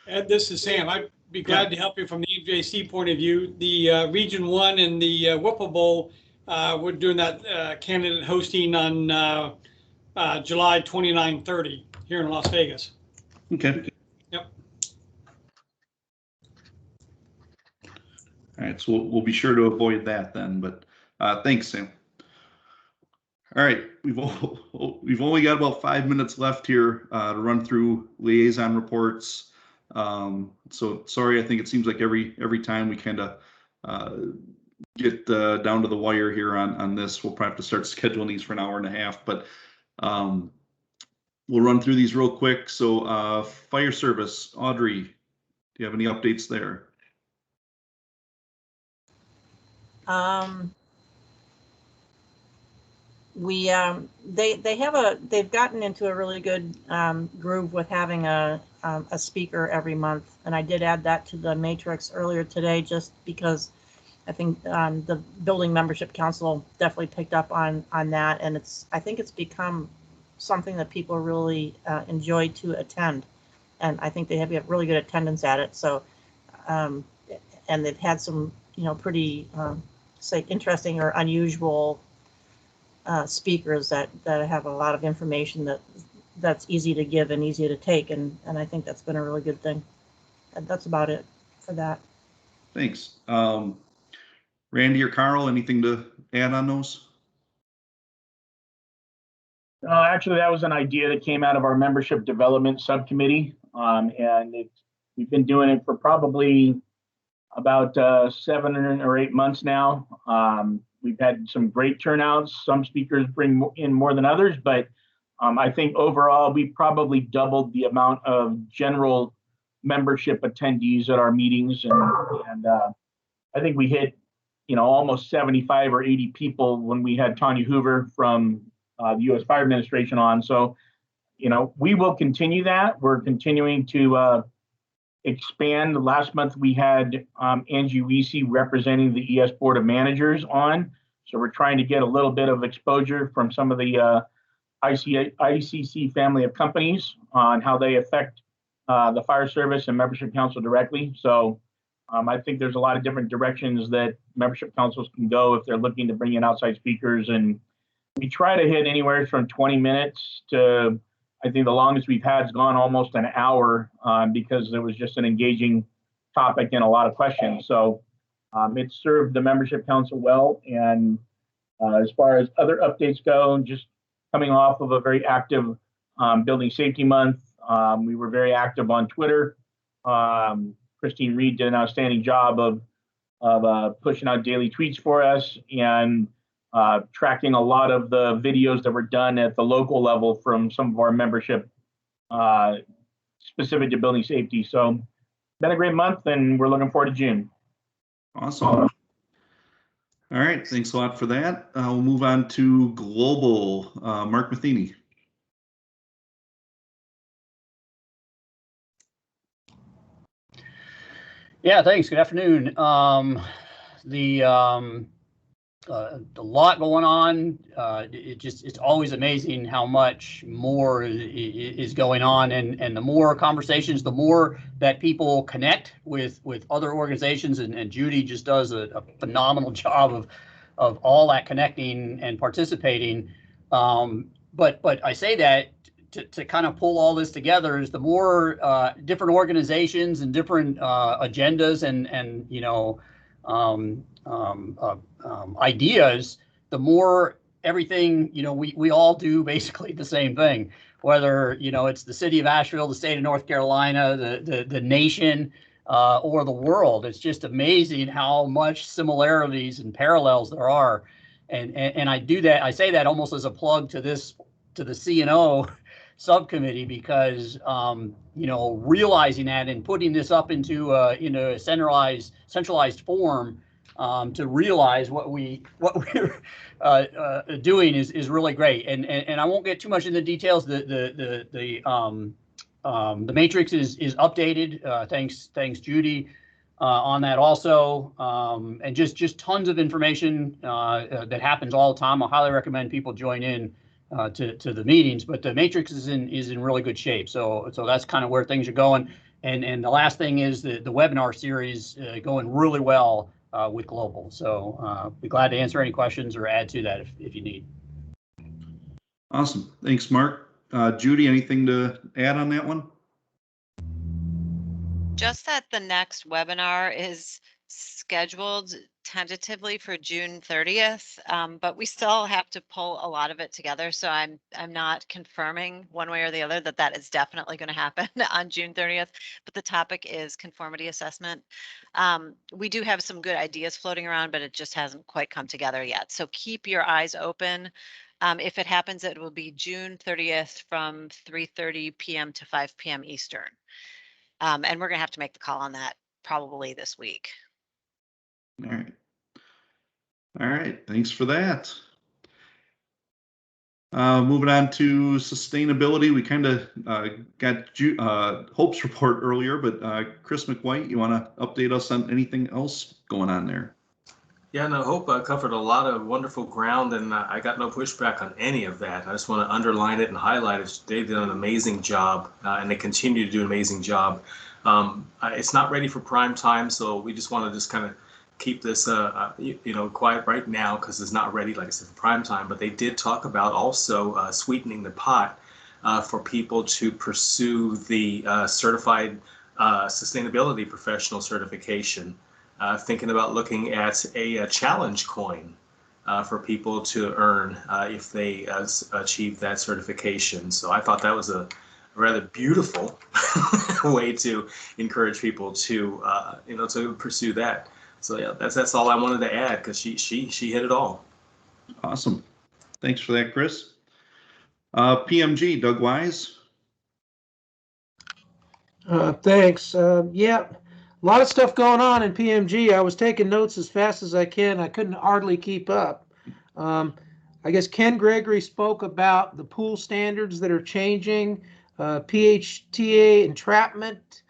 Ed, this is Sam. I'd be glad to help you from the EJC point of view. The Region 1 and the Whipple Bowl, we're doing that candidate hosting on July 29, 30 here in Las Vegas. Okay. Yep. All right, so we'll be sure to avoid that then, but thanks, Sam. All right, we've only got about 5 minutes left here to run through liaison reports. So sorry, I think it seems like every time we kind of get down to the wire here on this, we'll probably have to start scheduling these for an hour and a half, but we'll run through these real quick. So fire service, Audrey, do you have any updates there? They've gotten into a really good groove with having a speaker every month, and I did add that to the matrix earlier today just because I think the building membership council definitely picked up on that, and I think it's become something that people really enjoy to attend, and I think they have really good attendance at it. So, and they've had some pretty say interesting or unusual speakers that have a lot of information that's easy to give and easy to take, and I think that's been a really good thing. And that's about it for that. Thanks. Randy or Carl, anything to add on those? Actually, that was an idea that came out of our membership development subcommittee, and we've been doing it for probably about 7 or 8 months now. We've had some great turnouts. Some speakers bring in more than others, but I think overall we probably doubled the amount of general membership attendees at our meetings, and I think we hit almost 75 or 80 people when we had Tanya Hoover from the U.S. Fire Administration on. So, we will continue that. We're continuing to expand. Last month we had Angie Weesey representing the ES Board of Managers on. So we're trying to get a little bit of exposure from some of the ICC family of companies on how they affect the fire service and membership council directly. So I think there's a lot of different directions that membership councils can go if they're looking to bring in outside speakers. And we try to hit anywhere from 20 minutes to, I think the longest we've had has gone almost an hour because it was just an engaging topic and a lot of questions. So it served the membership council well. And as far as other updates go, just coming off of a very active Building Safety Month, we were very active on Twitter. Christine Reed did an outstanding job of pushing out daily tweets for us and tracking a lot of the videos that were done at the local level from some of our membership specific to building safety. So been a great month, and we're looking forward to June. Awesome. All right, thanks a lot for that. We'll move on to global. Mark Matheny. Yeah, thanks. Good afternoon. The lot going on. It's always amazing how much more is going on, and the more conversations, the more that people connect with other organizations, and Judy just does a phenomenal job of all that connecting and participating. But I say that to kind of pull all this together is the more different organizations and different agendas and ideas, the more everything, we all do basically the same thing, whether, it's the city of Asheville, the state of North Carolina, the nation, or the world. It's just amazing how much similarities and parallels there are. And I say that almost as a plug to the C&O subcommittee, because, realizing that and putting this up into a centralized form, to realize what we're doing is really great. And I won't get too much into the details. The matrix is updated. Thanks Judy on that also. And just tons of information that happens all the time. I highly recommend people join in to the meetings, but the matrix is in really good shape. So that's kind of where things are going. And the last thing is the webinar series going really well with Global. So be glad to answer any questions or add to that if you need. Awesome. Thanks, Mark. Judy, anything to add on that one? Just that the next webinar is scheduled tentatively for June 30th, but we still have to pull a lot of it together. So I'm not confirming one way or the other that is definitely going to happen on June 30th. But the topic is conformity assessment. We do have some good ideas floating around, but it just hasn't quite come together yet. So keep your eyes open. If it happens, it will be June 30th from 3:30 p.m. to 5 p.m. Eastern. And we're going to have to make the call on that probably this week. All right. All right. Thanks for that. Moving on to sustainability, we kind of got Hope's report earlier, but Chris McWhite, you want to update us on anything else going on there? Yeah, no, Hope covered a lot of wonderful ground, and I got no pushback on any of that. I just want to underline it and highlight it. They did an amazing job, and they continue to do an amazing job. It's not ready for prime time, so we just want to just kind of keep this, quiet right now because it's not ready, like I said, for prime time. But they did talk about also sweetening the pot for people to pursue the certified sustainability professional certification. Thinking about looking at a challenge coin for people to earn if they achieve that certification. So I thought that was a rather beautiful way to encourage people to to pursue that. So yeah, that's all I wanted to add because she hit it all. Awesome. Thanks for that, Chris. PMG, Doug Wise. Thanks. Yeah. A lot of stuff going on in PMG. I was taking notes as fast as I can. I couldn't hardly keep up. I guess Ken Gregory spoke about the pool standards that are changing, PHTA entrapment,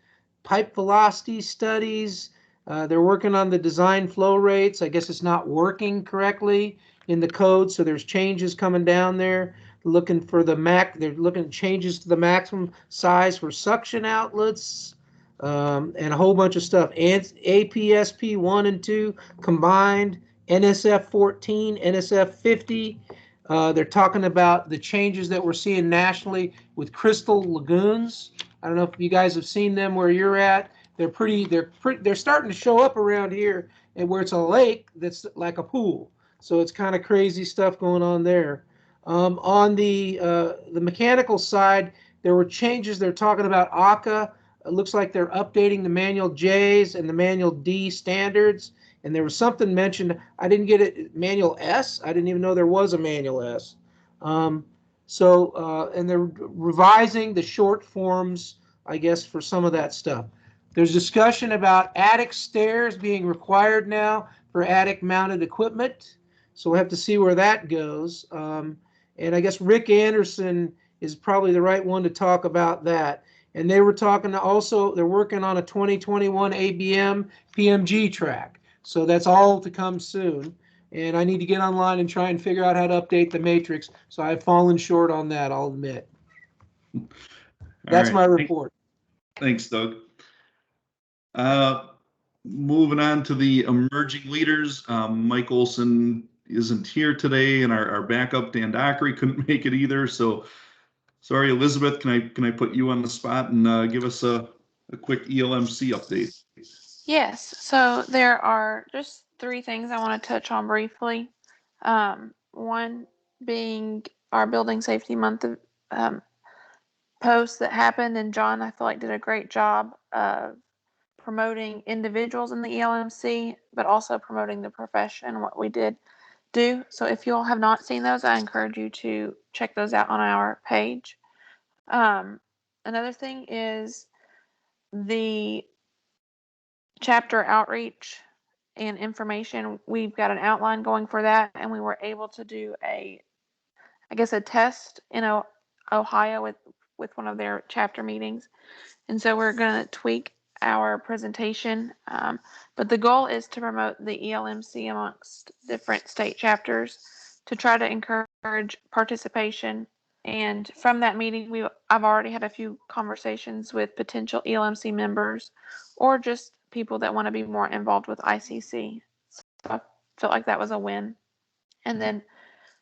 pipe velocity studies. They're working on the design flow rates. I guess it's not working correctly in the code, so there's changes coming down there. Looking for the they're looking at changes to the maximum size for suction outlets. And a whole bunch of stuff. And APSP 1 and 2 combined, NSF 14, NSF 50. They're talking about the changes that we're seeing nationally with crystal lagoons. I don't know if you guys have seen them where you're at. They're starting to show up around here, and where it's a lake that's like a pool. So it's kind of crazy stuff going on there. On the mechanical side, there were changes. They're talking about ACA. It looks like they're updating the manual J's and the manual D standards. And there was something mentioned. I didn't get it. Manual S. I didn't even know there was a manual S. And they're revising the short forms, I guess, for some of that stuff. There's discussion about attic stairs being required now for attic mounted equipment. So we'll have to see where that goes. And I guess Rick Anderson is probably the right one to talk about that. And they were talking also, they're working on a 2021 ABM PMG track. So that's all to come soon. And I need to get online and try and figure out how to update the matrix. So I've fallen short on that, I'll admit. That's my report. Thanks, Doug. Moving on to the emerging leaders. Mike Olson isn't here today, and our backup, Dan Dockery, couldn't make it either. So sorry, Elizabeth, can I put you on the spot and give us a quick ELMC update? Yes, so there are just 3 things I want to touch on briefly. One being our Building Safety Month post that happened, and John, I feel like, did a great job of promoting individuals in the ELMC, but also promoting the profession, what we did do. So if you all have not seen those, I encourage you to check those out on our page. Another thing is the chapter outreach and information. We've got an outline going for that, and we were able to do a test in Ohio with one of their chapter meetings. And so we're going to tweak our presentation. But the goal is to promote the ELMC amongst different state chapters to try to encourage participation. And from that meeting, I've already had a few conversations with potential ELMC members or just people that want to be more involved with ICC. So I felt like that was a win. And then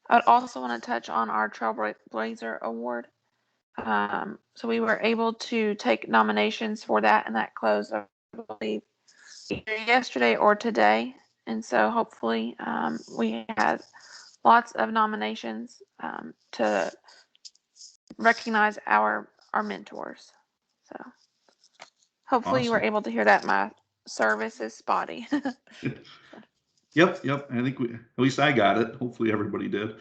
I'd also want to touch on our Trailblazer Award. So we were able to take nominations for that, and that closed, I believe, either yesterday or today. And so hopefully we had lots of nominations to recognize our mentors. So hopefully you were able to hear that my service is spotty. Yep. I think at least I got it. Hopefully everybody did.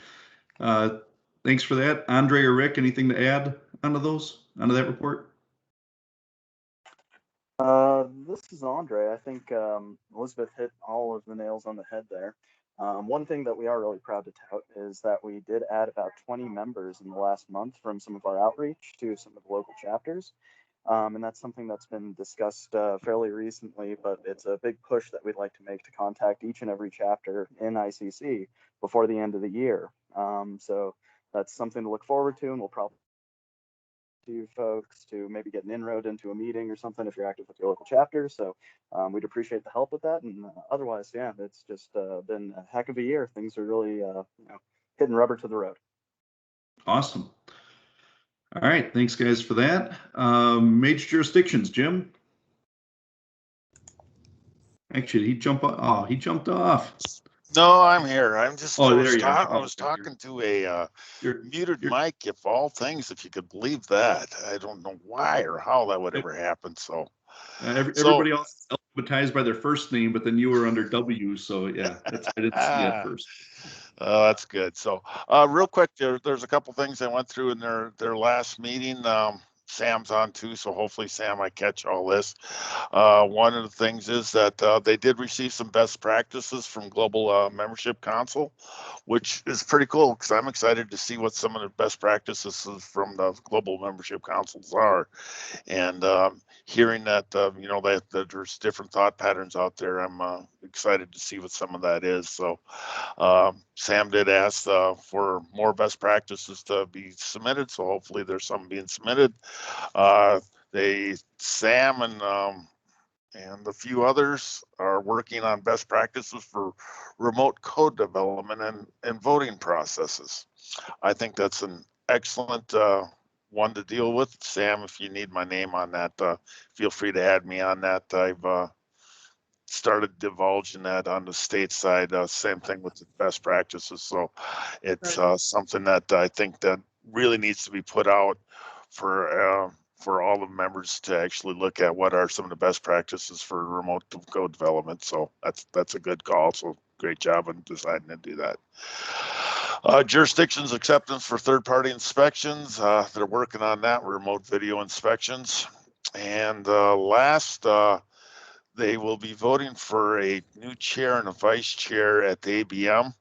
Thanks for that. Andre or Rick, anything to add onto that report? This is Andre. I think Elizabeth hit all of the nails on the head there. One thing that we are really proud to tout is that we did add about 20 members in the last month from some of our outreach to some of the local chapters. And that's something that's been discussed fairly recently, but it's a big push that we'd like to make to contact each and every chapter in ICC before the end of the year. So that's something to look forward to, and we'll probably you folks to maybe get an inroad into a meeting or something if you're active with your local chapter. So we'd appreciate the help with that. And otherwise, yeah, it's just been a heck of a year. Things are really hitting rubber to the road. Awesome. All right, thanks guys for that. Major jurisdictions, Jim. Actually, he jumped off. No, I'm here. I'm just. Oh, I there you are. I was talking to a muted mic. If all things, if you could believe that, I don't know why or how that would ever happen. So everybody else alphabetized by their first name, but then you were under W. So yeah, I didn't see at first. Oh, that's good. So real quick, there's a couple things I went through in their last meeting. Sam's on too, so hopefully, Sam, I catch all this. One of the things is that they did receive some best practices from Global Membership Council, which is pretty cool because I'm excited to see what some of the best practices from the Global Membership Councils are. And hearing that, that there's different thought patterns out there, I'm excited to see what some of that is. So Sam did ask for more best practices to be submitted, so hopefully there's some being submitted. Sam and a few others are working on best practices for remote code development and voting processes. I think that's an excellent one to deal with. Sam, if you need my name on that, feel free to add me on that. I've started divulging that on the state side. Same thing with the best practices. So it's something that I think that really needs to be put out for all the members to actually look at what are some of the best practices for remote code development. So that's a good call. So great job on deciding to do that. Jurisdictions acceptance for third-party inspections. They're working on that, remote video inspections. And last, they will be voting for a new chair and a vice chair at the ABM.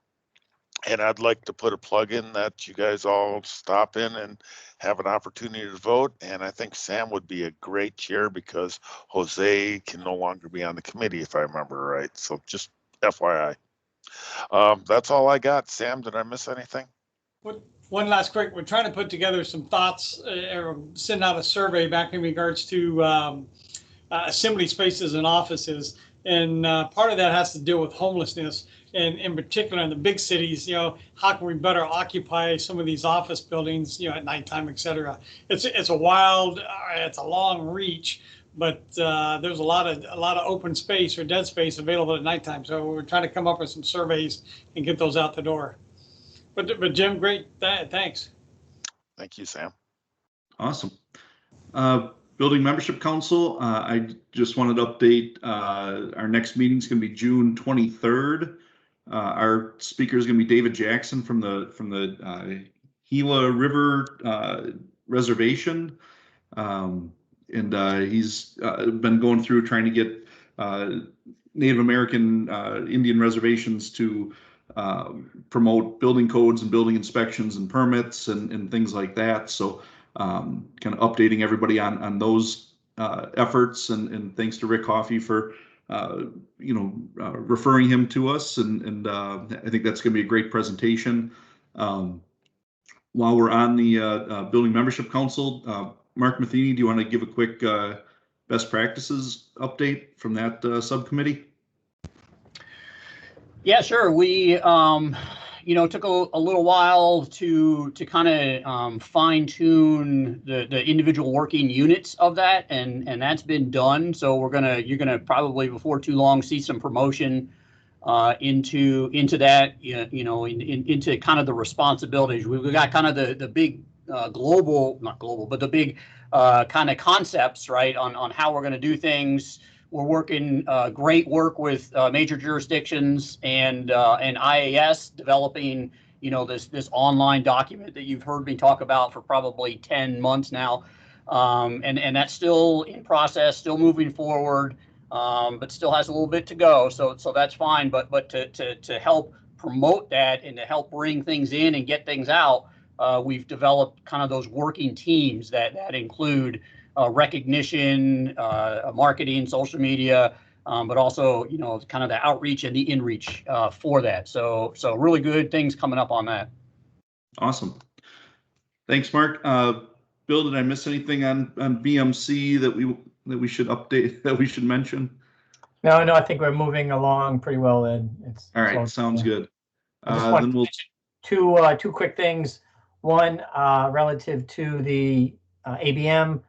And I'd like to put a plug in that you guys all stop in and have an opportunity to vote. And I think Sam would be a great chair because Jose can no longer be on the committee, if I remember right. So just FYI. That's all I got. Sam, did I miss anything? One last quick, we're trying to put together some thoughts or send out a survey back in regards to assembly spaces and offices. And part of that has to deal with homelessness. And in particular in the big cities, how can we better occupy some of these office buildings, at nighttime, et cetera. It's a long reach, but there's a lot of open space or dead space available at nighttime. So we're trying to come up with some surveys and get those out the door. But Jim, great, thanks. Thank you, Sam. Awesome. Building Membership Council, I just wanted to update, our next meeting is going to be June 23rd. Our speaker is going to be David Jackson from the Gila River Reservation. And he's been going through trying to get Native American Indian reservations to promote building codes and building inspections and permits and things like that. So kind of updating everybody on those efforts, and thanks to Rick Coffey for referring him to us, and I think that's going to be a great presentation. While we're on the Building Membership Council, Mark Matheny, do you want to give a quick best practices update from that subcommittee? Yeah, sure. We, took a little while to kind of fine tune the individual working units of that, and that's been done. So you're gonna probably before too long see some promotion into that, into kind of the responsibilities. We've got kind of the big not global, but the big kind of concepts, right, on how we're going to do things. We're working great work with major jurisdictions and IAS, developing this online document that you've heard me talk about for probably 10 months now, and that's still in process, still moving forward, but still has a little bit to go. So that's fine. But to help promote that and to help bring things in and get things out, we've developed kind of those working teams that include recognition, marketing, social media, but also, kind of the outreach and the inreach for that. So really good things coming up on that. Awesome. Thanks, Mark. Bill, did I miss anything on BMC that we should update, that we should mention? No, I think we're moving along pretty well, Ed. All right, sounds good. I just want to mention two quick things. One, relative to the ABM,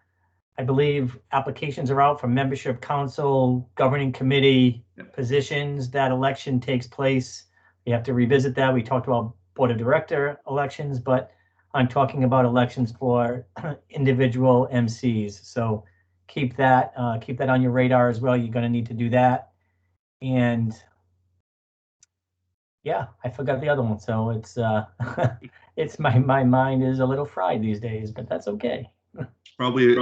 I believe applications are out for membership council, governing committee positions. That election takes place. We have to revisit that. We talked about board of director elections, but I'm talking about elections for individual MCs. So keep that on your radar as well. You're going to need to do that. And yeah, I forgot the other one. So it's it's my mind is a little fried these days, but that's okay. It's probably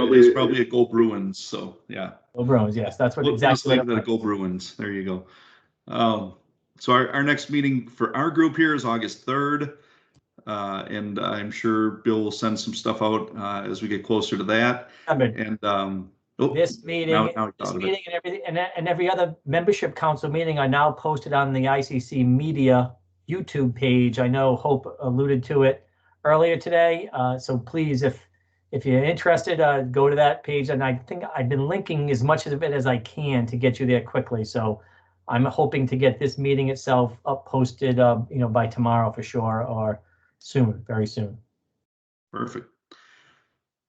a Go Bruins. So yeah. Go Bruins. Yes, that's what exactly. Go Bruins. There you go. So our next meeting for our group here is August 3rd. And I'm sure Bill will send some stuff out as we get closer to that. And this meeting and every other membership council meeting are now posted on the ICC Media YouTube page. I know Hope alluded to it earlier today. So please, if you're interested, go to that page. And I think I've been linking as much of it as I can to get you there quickly. So I'm hoping to get this meeting itself up posted, by tomorrow for sure, or soon, very soon. Perfect.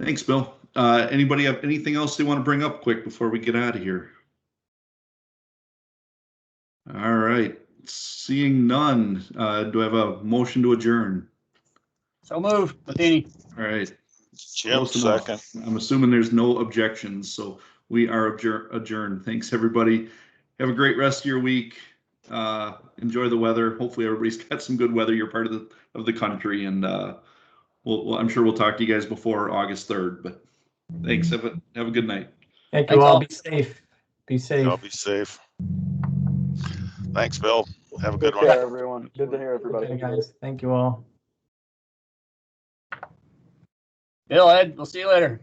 Thanks, Bill. Anybody have anything else they want to bring up quick before we get out of here? All right. Seeing none, do I have a motion to adjourn? So moved, Matheny. All right. Jim, second. I'm assuming there's no objections, so we are adjourned. Thanks, everybody. Have a great rest of your week. Enjoy the weather. Hopefully everybody's got some good weather. You're part of the country, and I'm sure we'll talk to you guys before August 3rd, but thanks. Have a good night. Thank you all. Be safe. Be safe. Y'all be safe. Thanks, Bill. Have a good one. Take care, everyone. Good to hear everybody. Okay, guys. Thank you all. Bill, Ed, we'll see you later.